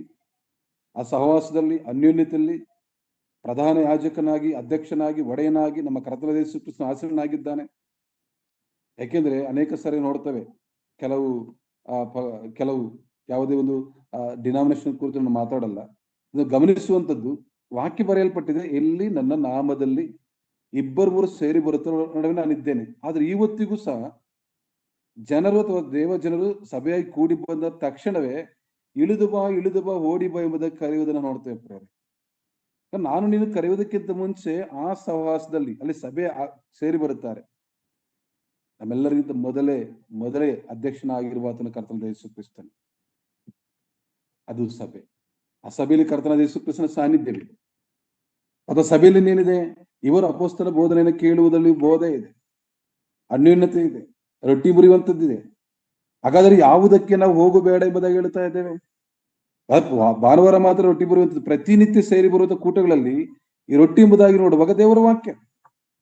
ಆ ಸಹವಾಸದಲ್ಲಿ ಅನ್ಯೋನ್ಯತೆಯಲ್ಲಿ ಪ್ರಧಾನ ಯಾಜಕನಾಗಿ, ಅಧ್ಯಕ್ಷನಾಗಿ, ಒಡೆಯನಾಗಿ ನಮ್ಮ ಕರ್ತನಾದ ಯೇಸು ಕ್ರಿಸ್ತನು ಆಸೀನನಾಗಿದ್ದಾನೆ. ಯಾಕೆಂದ್ರೆ ಅನೇಕ ಸಾರಿ ನೋಡ್ತೇವೆ, ಕೆಲವು ಯಾವುದೇ ಒಂದು ಡಿನಾಮಿನೇಷನ್ ಕುರಿತು ನಾನು ಮಾತಾಡಲ್ಲ, ಇದು ಗಮನಿಸುವಂತದ್ದು. ವಾಕ್ಯ ಬರೆಯಲ್ಪಟ್ಟಿದೆ, ಎಲ್ಲಿ ನನ್ನ ನಾಮದಲ್ಲಿ 2-3 ಸೇರಿ ಬರುತ್ತೋ ನಡುವೆ ನಾನಿದ್ದೇನೆ. ಆದ್ರೆ ಇವತ್ತಿಗೂ ಸಹ ಜನರು ಅಥವಾ ದೇವ ಜನರು ಸಭೆಯಾಗಿ ಕೂಡಿ ಬಂದ ತಕ್ಷಣವೇ ಇಳಿದು ಬಾ, ಓಡಿ ಬಾ ಎಂಬುದಕ್ಕೆ ಕರೆಯುವುದನ್ನು ನೋಡ್ತೇವೆ ಪ್ರೇರೆ. ನಾನು ನೀನು ಕರೆಯುವುದಕ್ಕಿಂತ ಮುಂಚೆ ಆ ಸಹವಾಸದಲ್ಲಿ ಅಲ್ಲಿ ಸಭೆ ಸೇರಿ ಬರುತ್ತಾರೆ. ನಮ್ಮೆಲ್ಲರಿಗಿಂತ ಮೊದಲೇ ಅಧ್ಯಕ್ಷನಾಗಿರುವ ಆತನ ಕರ್ತನಾದ ಯೇಸು ಕ್ರಿಸ್ತನು. ಅದು ಸಭೆ. ಆ ಸಭೆಯಲ್ಲಿ ಕರ್ತನಾದ ಯೇಸು ಕ್ರಿಸ್ತನ ಸಾನ್ನಿಧ್ಯವಿದೆ. ಅಥವಾ ಸಭೆಯಲ್ಲಿ ಏನಿದೆ, ಇವರು ಅಪೊಸ್ತಲ ಬೋಧನೆಯನ್ನು ಕೇಳುವುದರಲ್ಲಿ ಬೋಧೆ ಇದೆ, ಅನ್ಯೋನ್ಯತೆ ಇದೆ, ರೊಟ್ಟಿ ಮುರಿಯುವಂತದ್ದಿದೆ. ಹಾಗಾದ್ರೆ ಯಾವುದಕ್ಕೆ ನಾವು ಹೋಗಬೇಡ ಎಂಬುದಾಗಿ ಹೇಳ್ತಾ ಇದ್ದೇವೆ? ಭಾನುವಾರ ಮಾತ್ರ ರೊಟ್ಟಿ ಬರುವಂತದ್ದು. ಪ್ರತಿನಿತ್ಯ ಸೇರಿ ಬರುವಂತ ಕೂಟಗಳಲ್ಲಿ ಈ ರೊಟ್ಟಿ ಎಂಬುದಾಗಿ ನೋಡುವಾಗ ದೇವರ ವಾಕ್ಯ,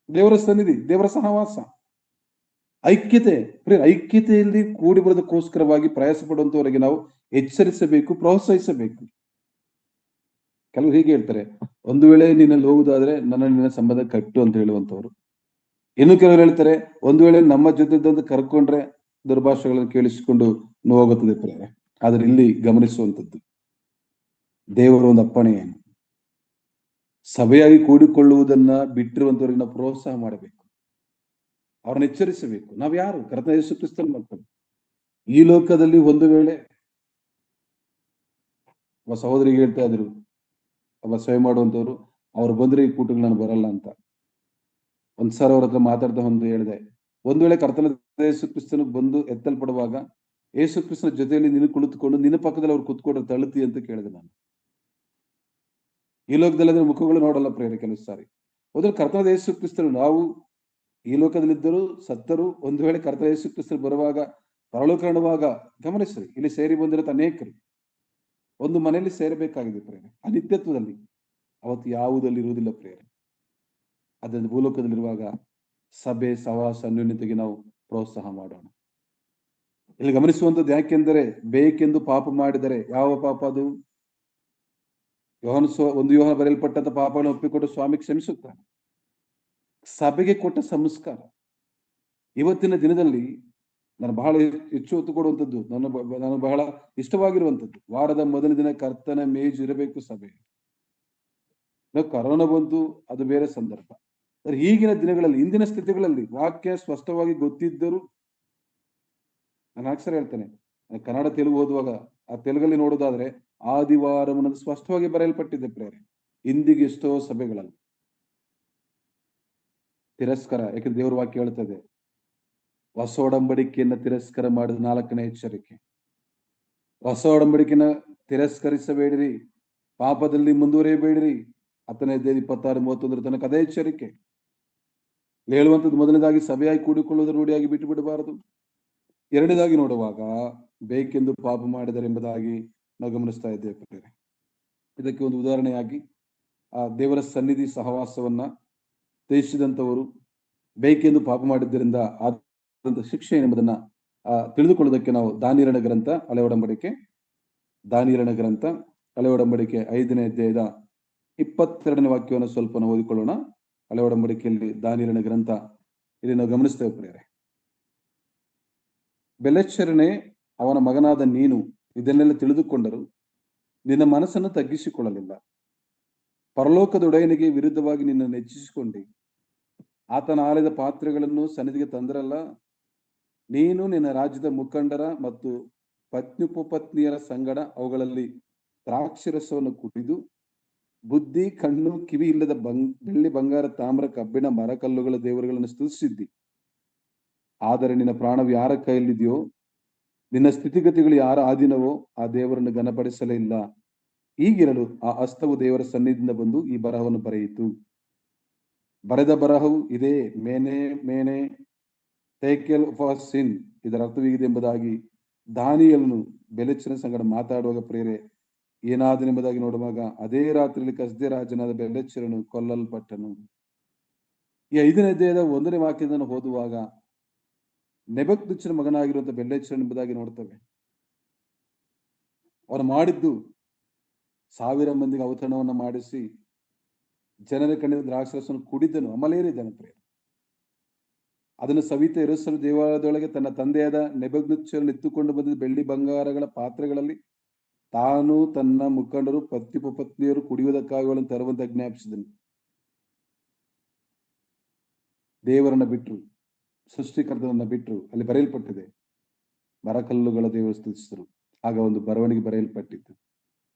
ದೇವರ ಸನ್ನಿಧಿ, ದೇವರ ಸಹವಾಸ, ಐಕ್ಯತೆಯಲ್ಲಿ ಕೂಡಿ ಬರೋದಕ್ಕೋಸ್ಕರವಾಗಿ ಪ್ರಯಾಸ ಪಡುವಂತವರಿಗೆ ನಾವು ಎಚ್ಚರಿಸಬೇಕು, ಪ್ರೋತ್ಸಾಹಿಸಬೇಕು. ಕೆಲವರು ಹೀಗೆ ಹೇಳ್ತಾರೆ, ಒಂದು ವೇಳೆ ನಿನ್ನಲ್ಲಿ ಹೋಗುದಾದ್ರೆ ನಿನ್ನ ಸಂಬಂಧ ಕಟ್ಟು ಅಂತ ಹೇಳುವಂತವ್ರು. ಇನ್ನು ಕೆಲವರು ಹೇಳ್ತಾರೆ, ಒಂದು ವೇಳೆ ನಮ್ಮ ಜೊತೆ ಕರ್ಕೊಂಡ್ರೆ ದುರ್ಭಾಷೆಗಳನ್ನು ಕೇಳಿಸಿಕೊಂಡು ನೋವಾಗುತ್ತದೆ ಪ್ರೇರೆ. ಆದ್ರೆ ಇಲ್ಲಿ ಗಮನಿಸುವಂತದ್ದು, ದೇವರ ಒಂದು ಅಪ್ಪಣೆ ಏನು? ಸಭೆಯಾಗಿ ಕೂಡಿಕೊಳ್ಳುವುದನ್ನ ಬಿಟ್ಟಿರುವಂತವರಿಗೆ ನಾವು ಪ್ರೋತ್ಸಾಹ ಮಾಡಬೇಕು, ಅವ್ರನ್ನ ಎಚ್ಚರಿಸಬೇಕು. ನಾವ್ ಯಾರು? ಕರ್ತನ ಯೇಸು ಕ್ರಿಸ್ತನ ಮಕ್ಕಳು. ಈ ಲೋಕದಲ್ಲಿ ಒಂದು ವೇಳೆ ಒಬ್ಬ ಸಹೋದರಿಗೆ ಹೇಳ್ತಾ ಇದ್ರು, ಒಬ್ಬ ಸೇವೆ ಮಾಡುವಂತವ್ರು, ಅವ್ರು ಬಂದ್ರೆ ಈ ಕೂಟಕ್ಕೆ ನಾನು ಬರಲ್ಲ ಅಂತ. ಒಂದ್ಸಾರಿ ಅವ್ರ ಹತ್ರ ಮಾತಾಡ್ತಾ ಒಂದು ಹೇಳಿದೆ, ಒಂದು ವೇಳೆ ಕರ್ತನ ಯೇಸು ಕ್ರಿಸ್ತನ ಬಂದು ಎತ್ತಲ್ಪಡುವಾಗ ಯೇಸು ಕ್ರಿಸ್ತನ ಜೊತೆಯಲ್ಲಿ ನೀನು ಕುಳಿತುಕೊಂಡು ನಿನ್ನ ಪಕ್ಕದಲ್ಲಿ ಅವ್ರು ಕುತ್ಕೊಂಡ್ರೆ ತಳ್ಳುತ್ತಿ ಅಂತ ಕೇಳಿದೆ ನಾನು. ಈ ಲೋಕದಲ್ಲಿ ಅದ್ರ ಮುಖಗಳು ನೋಡಲ್ಲ ಪ್ರೇರೆ ಕೆಲವು ಸಾರಿ. ಮೊದಲು ಕರ್ತನ ಯೇಸು ಕ್ರಿಸ್ತರು, ನಾವು ಈ ಲೋಕದಲ್ಲಿದ್ದರೂ ಸತ್ತರು, ಒಂದು ವೇಳೆ ಕರ್ತನ ಯೇಸು ಕ್ರಿಸ್ತರು ಬರುವಾಗ ಪರಲೋಕ ಕಾಣುವಾಗ, ಗಮನಿಸ್ರಿ, ಇಲ್ಲಿ ಸೇರಿ ಬಂದಿರೋ ಅನೇಕರು ಒಂದು ಮನೆಯಲ್ಲಿ ಸೇರಬೇಕಾಗಿದೆ ಪ್ರೇರೆ, ಅನಿತ್ಯತ್ವದಲ್ಲಿ. ಅವತ್ತು ಯಾವುದಲ್ಲಿ ಇರುವುದಿಲ್ಲ ಪ್ರೇರೆ. ಅದನ್ನು ಭೂಲೋಕದಲ್ಲಿರುವಾಗ ಸಭೆ ಸಹವಾಸ ಅನ್ಯೋನ್ಯತೆಗೆ ನಾವು ಪ್ರೋತ್ಸಾಹ ಮಾಡೋಣ. ಇಲ್ಲಿ ಗಮನಿಸುವಂತದ್ದು ಯಾಕೆಂದರೆ, ಬೇಕೆಂದು ಪಾಪ ಮಾಡಿದರೆ, ಯಾವ ಪಾಪ ಅದು? ಒಂದು ಯೋಹಾನ ಬರೆಯಲ್ಪಟ್ಟಂತ ಪಾಪಗಳನ್ನು ಒಪ್ಪಿಕೊಂಡು ಸ್ವಾಮಿ ಕ್ಷಮಿಸುತ್ತಾನೆ. ಸಭೆಗೆ ಕೊಟ್ಟ ಸಂಸ್ಕಾರ ಇವತ್ತಿನ ದಿನದಲ್ಲಿ ನಾನು ಬಹಳ ಹೆಚ್ಚು ಒತ್ತು ಕೊಡುವಂಥದ್ದು, ನಾನು ಬಹಳ ಇಷ್ಟವಾಗಿರುವಂಥದ್ದು, ವಾರದ ಮೊದಲ ದಿನ ಕರ್ತನ ಮೇಜು ಇರಬೇಕು ಸಭೆ. ಕರೋನಾ ಬಂತು, ಅದು ಬೇರೆ ಸಂದರ್ಭ. ಈಗಿನ ದಿನಗಳಲ್ಲಿ, ಇಂದಿನ ಸ್ಥಿತಿಗಳಲ್ಲಿ ವಾಕ್ಯ ಸ್ಪಷ್ಟವಾಗಿ ಗೊತ್ತಿದ್ದರೂ, ನಾನು ಅಕ್ಷರ ಹೇಳ್ತೇನೆ, ಕನ್ನಡ ತೆಲುಗು ಓದುವಾಗ ಆ ತೆಲುಗಲ್ಲಿ ನೋಡೋದಾದ್ರೆ ಆದಿವಾರವನ್ನು ಸ್ಪಷ್ಟವಾಗಿ ಬರೆಯಲ್ಪಟ್ಟಿದೆ ಪ್ರೇರೆ. ಇಂದಿಗೆ ಎಷ್ಟೋ ಸಭೆಗಳಲ್ಲಿ ತಿರಸ್ಕಾರ. ಯಾಕಂದ್ರೆ ದೇವರ ವಾಕ್ಯ ಹೇಳ್ತದೆ, ಹೊಸ ಒಡಂಬಡಿಕೆಯನ್ನ ತಿರಸ್ಕಾರ ಮಾಡಿದ 4ನೇ ಎಚ್ಚರಿಕೆ. ಹೊಸ ಒಡಂಬಡಿಕೆನ ತಿರಸ್ಕರಿಸಬೇಡಿರಿ, ಪಾಪದಲ್ಲಿ ಮುಂದುವರಿಯಬೇಡಿರಿ. 10ನೇ ಅಧ್ಯಾಯ 26-31 ತನಕ ಅದೇ ಎಚ್ಚರಿಕೆ ಹೇಳುವಂಥದ್ದು. ಮೊದಲನೇದಾಗಿ ಸಭೆಯಾಗಿ ಕೂಡಿಕೊಳ್ಳುವುದರ ರೂಢಿಯಾಗಿ ಬಿಟ್ಟು ಬಿಡಬಾರದು. ಎರಡನೇದಾಗಿ ನೋಡುವಾಗ ಬೇಕೆಂದು ಪಾಪ ಮಾಡಿದರೆ ಎಂಬುದಾಗಿ ನಾವು ಗಮನಿಸ್ತಾ ಇದ್ದೇವೆ. ಇದಕ್ಕೆ ಒಂದು ಉದಾಹರಣೆಯಾಗಿ, ಆ ದೇವರ ಸನ್ನಿಧಿ ಸಹವಾಸವನ್ನ ತ್ಯಜಿಸಿದಂಥವರು ಬೇಕೆಂದು ಪಾಪ ಮಾಡಿದ್ದರಿಂದ ಆದಂತ ಶಿಕ್ಷೆ ಎಂಬುದನ್ನ ತಿಳಿದುಕೊಳ್ಳುವುದಕ್ಕೆ ನಾವು ದಾನಿಯೇಲನ ಗ್ರಂಥ ಹಳೆ ಒಡಂಬಡಿಕೆ, ದಾನಿಯೇಲನ ಗ್ರಂಥ ಹಳೆ ಒಡಂಬಡಿಕೆ 5ನೇ ಅಧ್ಯಾಯದ 22ನೇ ವಾಕ್ಯವನ್ನು ಸ್ವಲ್ಪ ನಾವು ಓದಿಕೊಳ್ಳೋಣ. ಹಳೆ ಒಡಂಬಡಿಕೆಯಲ್ಲಿ ದಾನಿಯೇಲನ ಗ್ರಂಥ, ಇಲ್ಲಿ ನಾವು ಗಮನಿಸ್ತೇವೆ ಪ್ರಿಯರೇ. ಬೆಲೆಚ್ಚರನೇ, ಅವನ ಮಗನಾದ ನೀನು ಇದನ್ನೆಲ್ಲ ತಿಳಿದುಕೊಂಡರು ನಿನ್ನ ಮನಸ್ಸನ್ನು ತಗ್ಗಿಸಿಕೊಳ್ಳಲಿಲ್ಲ. ಪರಲೋಕದೊಡೆಯನಿಗೆ ವಿರುದ್ಧವಾಗಿ ನಿನ್ನನ್ನು ಹೆಚ್ಚಿಸಿಕೊಂಡಿ ಆತನ ಆಲಯದ ಪಾತ್ರೆಗಳನ್ನು ಸನ್ನಿಧಿಗೆ ತಂದರಲ್ಲ. ನೀನು ನಿನ್ನ ರಾಜ್ಯದ ಮುಖಂಡರ ಮತ್ತು ಪತ್ನಿಯರ ಸಂಗಡ ಅವುಗಳಲ್ಲಿ ದ್ರಾಕ್ಷಿರಸವನ್ನು ಕುಡಿದು ಬುದ್ಧಿ, ಕಣ್ಣು, ಕಿವಿ ಇಲ್ಲದ ಬೆಳ್ಳಿ, ಬಂಗಾರ, ತಾಮ್ರ, ಕಬ್ಬಿಣ, ಮರಕಲ್ಲುಗಳ ದೇವರುಗಳನ್ನು ಸ್ತುತಿಸಿದ್ದಿ. ಆದರೆ ನಿನ್ನ ಪ್ರಾಣವು ಯಾರ ಕೈಯಲ್ಲಿದೆಯೋ, ನಿನ್ನ ಸ್ಥಿತಿಗತಿಗಳು ಯಾರ ಆಧೀನವೋ ಆ ದೇವರನ್ನು ಘನಪಡಿಸಲೇ ಇಲ್ಲ. ಹೀಗಿರಲು ಆ ಹಸ್ತವು ದೇವರ ಸನ್ನಿಧಿಯಿಂದ ಬಂದು ಈ ಬರಹವನ್ನು ಬರೆಯಿತು. ಬರೆದ ಬರಹವು ಇದೇ, ಮೇನೆ ಮೇನೆ ಟೇಕೆಲ್ ಫಾರ್ ಸಿನ್, ಇದರ ಅರ್ಥವಿದೆ ಎಂಬುದಾಗಿ ದಾನಿಯೇಲನು ಬೆಲೆಚ್ಚರನ ಸಂಗಡ ಮಾತಾಡುವಾಗ ಪ್ರೇರೆ ಏನಾದನೆಂಬುದಾಗಿ ನೋಡುವಾಗ, ಅದೇ ರಾತ್ರಿಯಲ್ಲಿ ಕಸ್ದೆ ರಾಜನಾದ ಬೆಲೆಚ್ಚರನು ಕೊಲ್ಲಲ್ಪಟ್ಟನು. ಈ 5ನೇ ಅಧ್ಯಾಯದ 1ನೇ ವಾಕ್ಯವನ್ನು ಓದುವಾಗ ನೆಬೂಕದ್ನೆಚ್ಚರನ ಮಗನಾಗಿರುವಂತಹ ಬೆಲೆಚ್ಚರನು ಎಂಬುದಾಗಿ ನೋಡ್ತೇವೆ. ಅವನು ಮಾಡಿದ್ದು 1000 ಮಂದಿಗೆ ಔತಣವನ್ನು ಮಾಡಿಸಿ ಜನರ ಕಣ್ಣಿನ ದ್ರಾಕ್ಷರಸವನ್ನು ಕುಡಿದನು, ಅಮಲೇರಿದನು ಪ್ರೇರೆ. ಅದನ್ನು ಸವಿತ ಯೆರೂಸಲೇಮ್ ದೇವಾಲಯದೊಳಗೆ ತನ್ನ ತಂದೆಯಾದ ನೆಬೂಕದ್ನೆಚ್ಚರನು ಎತ್ತುಕೊಂಡು ಬಂದಿದ್ದ ಬೆಳ್ಳಿ ಬಂಗಾರಗಳ ಪಾತ್ರೆಗಳಲ್ಲಿ ತಾನು, ತನ್ನ ಮುಖಂಡರು, ಪತ್ನಿಯರು ಕುಡಿಯುವುದಕ್ಕಾಗಿ ಅವಳನ್ನು ತರುವಂತೆ ಆಜ್ಞಾಪಿಸಿದನು. ದೇವರನ್ನ ಬಿಟ್ಟರು, ಸೃಷ್ಟಿಕರ್ತನನ್ನ ಬಿಟ್ಟರು. ಅಲ್ಲಿ ಬರೆಯಲ್ಪಟ್ಟಿದೆ, ಮರಕಲ್ಲುಗಳ ದೇವರು ಸ್ತುತಿಸಿದರು. ಆಗ ಒಂದು ಬರವಣಿಗೆ ಬರೆಯಲ್ಪಟ್ಟಿತ್ತು,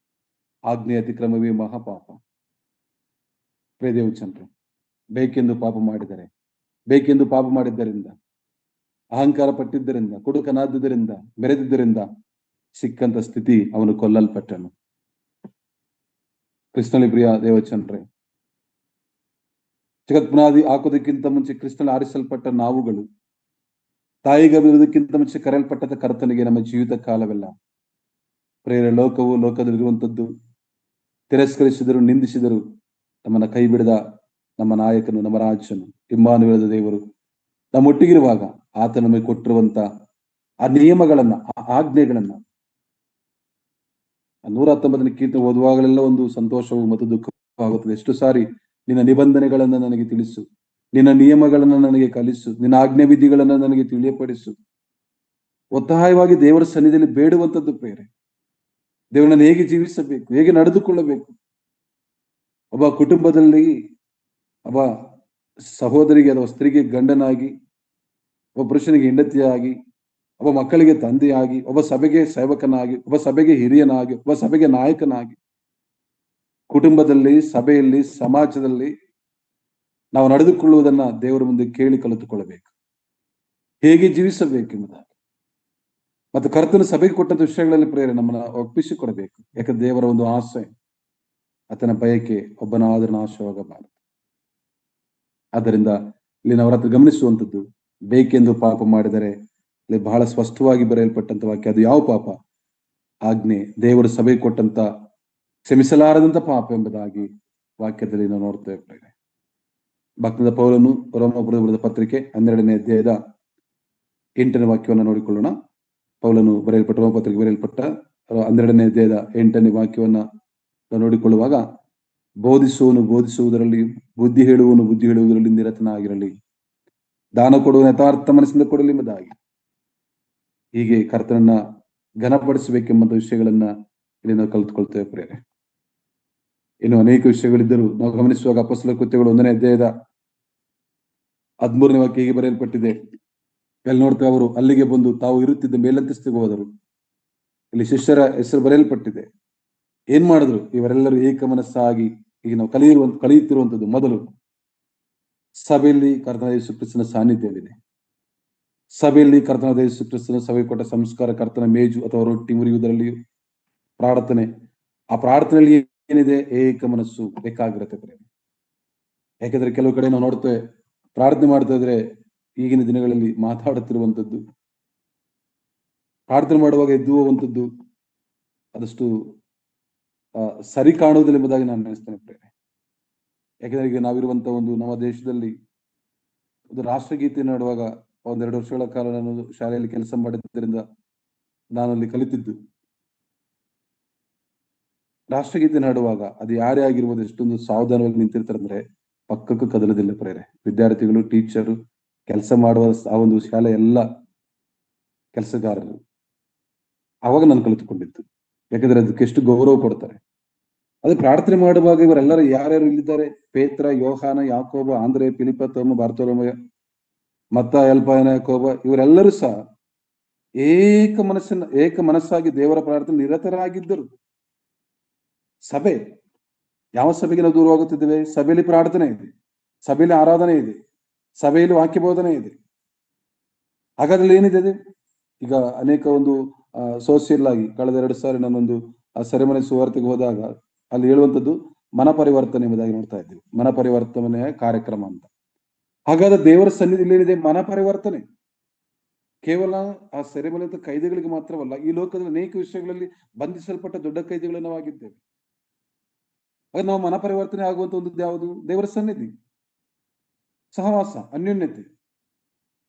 ಆಜ್ಞೆ ಅತಿಕ್ರಮವೇ ಮಹಾಪಾಪ. ಪ್ರೇದೇವು ಚಂದ್ರ, ಬೇಕೆಂದು ಪಾಪ ಮಾಡಿದ್ದರಿಂದ, ಅಹಂಕಾರ ಪಟ್ಟಿದ್ದರಿಂದ, ಕುಡುಕನಾದ್ದರಿಂದ, ಮೆರೆದಿದ್ದರಿಂದ ಸಿಕ್ಕಂತ ಸ್ಥಿತಿ ಅವನು ಕೊಲ್ಲಲ್ಪಟ್ಟನು. ಕೃಷ್ಣಲಿ ಪ್ರಿಯ ದೇವಚಂದ್ರೆ, ಜಗತ್ಪುನಾದಿ ಹಾಕೋದಕ್ಕಿಂತ ಮುಂಚೆ ಕೃಷ್ಣನಲ್ಲಿ ಆರಿಸಲ್ಪಟ್ಟ ನಾವುಗಳು ತಾಯಿಗೆ ಬರುವುದಕ್ಕಿಂತ ಮುಂಚೆ ಕರೆಯಲ್ಪಟ್ಟದ ಕರ್ತನಿಗೆ ನಮ್ಮ ಜೀವಿತ ಕಾಲವೆಲ್ಲ ಪ್ರೇರೆ ಲೋಕದಲ್ಲಿರುವಂಥದ್ದು ತಿರಸ್ಕರಿಸಿದರು, ನಿಂದಿಸಿದರು. ನಮ್ಮನ್ನ ಕೈ ಬಿಡದ ನಮ್ಮ ನಾಯಕನು, ನಮ್ಮ ರಾಜನು, ಇಮ್ಮಾನುವೇಲದ ದೇವರು ನಮ್ಮೊಟ್ಟಿಗಿರುವಾಗ ಆತ ನಮಗೆ ಕೊಟ್ಟಿರುವಂತ ಆ ನಿಯಮಗಳನ್ನ, ಆ ಆಜ್ಞೆಗಳನ್ನ 119ನೇ ಕೀರ್ತನೆ ಓದುವಾಗಲೆಲ್ಲ ಒಂದು ಸಂತೋಷವು ಮತ್ತು ದುಃಖವಾಗುತ್ತದೆ. ಎಷ್ಟು ಸಾರಿ ನಿನ್ನ ನಿಬಂಧನೆಗಳನ್ನ ನನಗೆ ತಿಳಿಸು, ನಿನ್ನ ನಿಯಮಗಳನ್ನ ನನಗೆ ಕಲಿಸು, ನಿನ್ನ ಆಜ್ಞೆ ವಿಧಿಗಳನ್ನ ನನಗೆ ತಿಳಿಯಪಡಿಸು. ಒತ್ತಾಯವಾಗಿ ದೇವರ ಸನ್ನಿಧಿಯಲ್ಲಿ ಬೇಡುವಂಥದ್ದು ಪ್ರೇರೆ. ದೇವರನ್ನು ಹೇಗೆ ಜೀವಿಸಬೇಕು, ಹೇಗೆ ನಡೆದುಕೊಳ್ಳಬೇಕು. ಒಬ್ಬ ಕುಟುಂಬದಲ್ಲಿ ಒಬ್ಬ ಸಹೋದರಿಗೆ ಅಥವಾ ಸ್ತ್ರೀಗೆ ಗಂಡನಾಗಿ, ಒಬ್ಬ ಪುರುಷನಿಗೆ ಹೆಂಡತಿಯಾಗಿ, ಒಬ್ಬ ಮಕ್ಕಳಿಗೆ ತಂದೆಯಾಗಿ, ಒಬ್ಬ ಸಭೆಗೆ ಸೇವಕನಾಗಿ, ಒಬ್ಬ ಸಭೆಗೆ ಹಿರಿಯನಾಗಿ, ಒಬ್ಬ ಸಭೆಗೆ ನಾಯಕನಾಗಿ, ಕುಟುಂಬದಲ್ಲಿ, ಸಭೆಯಲ್ಲಿ, ಸಮಾಜದಲ್ಲಿ ನಾವು ನಡೆದುಕೊಳ್ಳುವುದನ್ನ ದೇವರ ಮುಂದೆ ಕೇಳಿ ಕಲಿತುಕೊಳ್ಳಬೇಕು. ಹೇಗೆ ಜೀವಿಸಬೇಕೆಂಬುದಾಗಿ ಮತ್ತು ಕರ್ತನ ಸಭೆಗೆ ಕೊಟ್ಟಂತ ವಿಷಯಗಳಲ್ಲಿ ಪ್ರೇರಣೆ ನಮ್ಮನ್ನ ಒಪ್ಪಿಸಿಕೊಡಬೇಕು. ಯಾಕಂದ್ರೆ ದೇವರ ಒಂದು ಆಸೆ, ಆತನ ಬಯಕೆ ಒಬ್ಬನಾದ್ರೂ ನಾಶವಾಗಬಾರದು. ಆದ್ದರಿಂದ ಇಲ್ಲಿ ನಾವು ಹತ್ರ ಗಮನಿಸುವಂಥದ್ದು, ಬೇಕೆಂದು ಪಾಪ ಮಾಡಿದರೆ ಇಲ್ಲಿ ಬಹಳ ಸ್ಪಷ್ಟವಾಗಿ ಬರೆಯಲ್ಪಟ್ಟಂತ ವಾಕ್ಯ. ಅದು ಯಾವ ಪಾಪ? ಆಜ್ಞೆ, ದೇವರು ಸಭೆಗೆ ಕೊಟ್ಟಂತ ಕ್ಷಮಿಸಲಾರದಂತ ಪಾಪ ಎಂಬುದಾಗಿ ವಾಕ್ಯದಲ್ಲಿ ನಾವು ನೋಡ್ತೇವೆ. ಭಕ್ತದ ಪೌಲನು ರೋಮಾಪುರದ ಬರೆದ ಪತ್ರಿಕೆ 12ನೇ ಅಧ್ಯಾಯದ 8ನೇ ವಾಕ್ಯವನ್ನು ನೋಡಿಕೊಳ್ಳೋಣ. ಪೌಲನು ರೋಮ ಪತ್ರಿಕೆ ಬರೆಯಲ್ಪಟ್ಟ 12ನೇ ಅಧ್ಯಾಯದ 8ನೇ ವಾಕ್ಯವನ್ನ ನೋಡಿಕೊಳ್ಳುವಾಗ, ಬೋಧಿಸುವನು ಬೋಧಿಸುವುದರಲ್ಲಿ, ಬುದ್ಧಿ ಹೇಳುವನು ಬುದ್ಧಿ ಹೇಳುವುದರಲ್ಲಿ ನಿರತನಾಗಿರಲಿ, ದಾನ ಕೊಡುವನು ಯಥಾರ್ಥ ಮನಸ್ಸಿಂದ ಕೊಡಲಿ ಎಂಬುದಾಗಿ ಹೀಗೆ ಕರ್ತನನ್ನ ಘನಪಡಿಸಬೇಕೆಂಬ ವಿಷಯಗಳನ್ನ ಇಲ್ಲಿ ನಾವು ಕಲಿತುಕೊಳ್ತೇವೆ ಪ್ರೇರೆ. ಇನ್ನು ಅನೇಕ ವಿಷಯಗಳಿದ್ದರೂ ನಾವು ಗಮನಿಸುವಾಗ ಅಪೊಸ್ತಲರ ಕೃತ್ಯಗಳು 1ನೇ ಅಧ್ಯಾಯದ 13ನೇ ವಾಕ್ಯ ಹೀಗೆ ಬರೆಯಲ್ಪಟ್ಟಿದೆ. ಅಲ್ಲಿ ನೋಡ್ತೇವೆ, ಅವರು ಅಲ್ಲಿಗೆ ಬಂದು ತಾವು ಇರುತ್ತಿದ್ದ ಮೇಲಂತಸ್ತಿಗೆ ಹೋದರು. ಇಲ್ಲಿ ಶಿಷ್ಯರ ಹೆಸರು ಬರೆಯಲ್ಪಟ್ಟಿದೆ. ಏನ್ ಮಾಡಿದ್ರು? ಇವರೆಲ್ಲರೂ ಏಕ ಮನಸ್ಸಾಗಿ, ಈಗ ನಾವು ಕಲಿಯುತ್ತಿರುವಂತದ್ದು ಮೊದಲು ಸಭೆಯಲ್ಲಿ ಕರ್ತನಾದ ಯೇಸು ಕ್ರಿಸ್ತನ ಸಾನ್ನಿಧ್ಯವಿದೆ. ಸಭೆಯಲ್ಲಿ ಕರ್ತನಾದ ಯೇಸು ಕ್ರಿಸ್ತನ ಸಭೆ ಕೊಟ್ಟ ಸಂಸ್ಕಾರ, ಕರ್ತನ ಮೇಜು ಅಥವಾ ರೊಟ್ಟಿ ಮುರಿಯುವುದರಲ್ಲಿಯೂ, ಪ್ರಾರ್ಥನೆ, ಆ ಪ್ರಾರ್ಥನೆಯಲ್ಲಿ ಏನಿದೆ? ಏಕ ಮನಸ್ಸು, ಏಕಾಗ್ರತೆ ಪ್ರೇಮ. ಯಾಕೆಂದ್ರೆ ಕೆಲವು ಕಡೆ ನಾವು ನೋಡ್ತೇವೆ, ಪ್ರಾರ್ಥನೆ ಮಾಡ್ತಾ ಇದ್ರೆ ಈಗಿನ ದಿನಗಳಲ್ಲಿ ಮಾತಾಡುತ್ತಿರುವಂತದ್ದು, ಪ್ರಾರ್ಥನೆ ಮಾಡುವಾಗ ಎದ್ದುವಂಥದ್ದು ಅದಷ್ಟು ಸರಿ ಕಾಣುವುದಿಲ್ಲ ಎಂಬುದಾಗಿ ನಾನು ನೆನೆಸ್ತೇನೆ ಪ್ರೇರೆ. ಯಾಕೆಂದ್ರೆ ಈಗ ನಾವಿರುವಂತ ಒಂದು ನಮ್ಮ ದೇಶದಲ್ಲಿ ಒಂದು ರಾಷ್ಟ್ರಗೀತೆ ನೋಡುವಾಗ, 1-2 ವರ್ಷಗಳ ಕಾಲ ನಾನು ಶಾಲೆಯಲ್ಲಿ ಕೆಲಸ ಮಾಡಿದ್ದರಿಂದ ನಾನು ಅಲ್ಲಿ ಕಲಿತಿದ್ದು, ರಾಷ್ಟ್ರಗೀತೆ ಹಾಡುವಾಗ ಅದು ಯಾರೇ ಆಗಿರ್ಬೋದು ಎಷ್ಟೊಂದು ಸಾವಧಾನವಾಗಿ ನಿಂತಿರ್ತಾರೆ ಅಂದ್ರೆ ಪಕ್ಕಕ್ಕೂ ಕದಲದಿಲ್ಲ ಪ್ರೇರೆ. ವಿದ್ಯಾರ್ಥಿಗಳು, ಟೀಚರು, ಕೆಲಸ ಮಾಡುವ ಆ ಒಂದು ಶಾಲೆ ಎಲ್ಲ ಕೆಲಸಗಾರರು ಅವಾಗ ನಾನು ಕಲಿತುಕೊಂಡಿದ್ದು. ಯಾಕಂದ್ರೆ ಅದಕ್ಕೆ ಎಷ್ಟು ಗೌರವ ಕೊಡ್ತಾರೆ. ಅದೇ ಪ್ರಾರ್ಥನೆ ಮಾಡುವಾಗ ಇವರೆಲ್ಲರೂ ಯಾರ್ಯಾರು ಇಲ್ಲಿದ್ದಾರೆ? ಪೇತ್ರ, ಯೋಹಾನ, ಯಾಕೋಬ, ಆಂದ್ರೆ, ಫಿಲಿಪ, ತೋಮ, ಬಾರ್ತೋಲೋಮಯ, ಮತ್ತ, ಎಲ್ಪಾಯನ, ಯಾಕೋಬ, ಇವರೆಲ್ಲರೂ ಸಹ ಏಕ ಮನಸ್ಸಾಗಿ ದೇವರ ಪ್ರಾರ್ಥನೆ ನಿರತರಾಗಿದ್ದರು. ಸಭೆ, ಯಾವ ಸಭೆಗೆ ನಾವು ದೂರವಾಗುತ್ತಿದ್ದೇವೆ? ಸಭೆಯಲ್ಲಿ ಪ್ರಾರ್ಥನೆ ಇದೆ, ಸಭೆಯಲ್ಲಿ ಆರಾಧನೆ ಇದೆ, ಸಭೆಯಲ್ಲಿ ವಾಕ್ಯ ಬೋಧನೆ ಇದೆ. ಹಾಗಾದ್ರೆ ಏನಿದೆ? ಈಗ ಅನೇಕ ಒಂದು ಸೋಷಿಯಲ್ ಆಗಿ ಕಳೆದ 2 ಸಾರಿ ನಾನೊಂದು ಸೆರೆಮನೆ ಸುವಾರ್ತೆಗೆ ಹೋದಾಗ ಅಲ್ಲಿ ಹೇಳುವಂತದ್ದು ಮನ ಪರಿವರ್ತನೆ ಎಂಬುದಾಗಿ ನೋಡ್ತಾ ಇದ್ದೀವಿ. ಮನ ಪರಿವರ್ತನೆಯ ಕಾರ್ಯಕ್ರಮ ಅಂತ. ಹಾಗಾದ್ರೆ ದೇವರ ಸನ್ನಿಧಿಯಲ್ಲಿ ಏನಿದೆ? ಮನ ಪರಿವರ್ತನೆ. ಕೇವಲ ಆ ಸೆರೆಮನೆಯ ಕೈದಿಗಳಿಗೆ ಮಾತ್ರವಲ್ಲ, ಈ ಲೋಕದಲ್ಲಿ ಅನೇಕ ವಿಷಯಗಳಲ್ಲಿ ಬಂಧಿಸಲ್ಪಟ್ಟ ದೊಡ್ಡ ಕೈದಿಗಳು ನಾವು ಆಗಿದ್ದೇವೆ. ಹಾಗೆ ನಾವು ಮನ ಪರಿವರ್ತನೆ ಆಗುವಂತ ಒಂದು ಯಾವುದು? ದೇವರ ಸನ್ನಿಧಿ, ಸಹವಾಸ, ಅನ್ಯೋನ್ಯತೆ.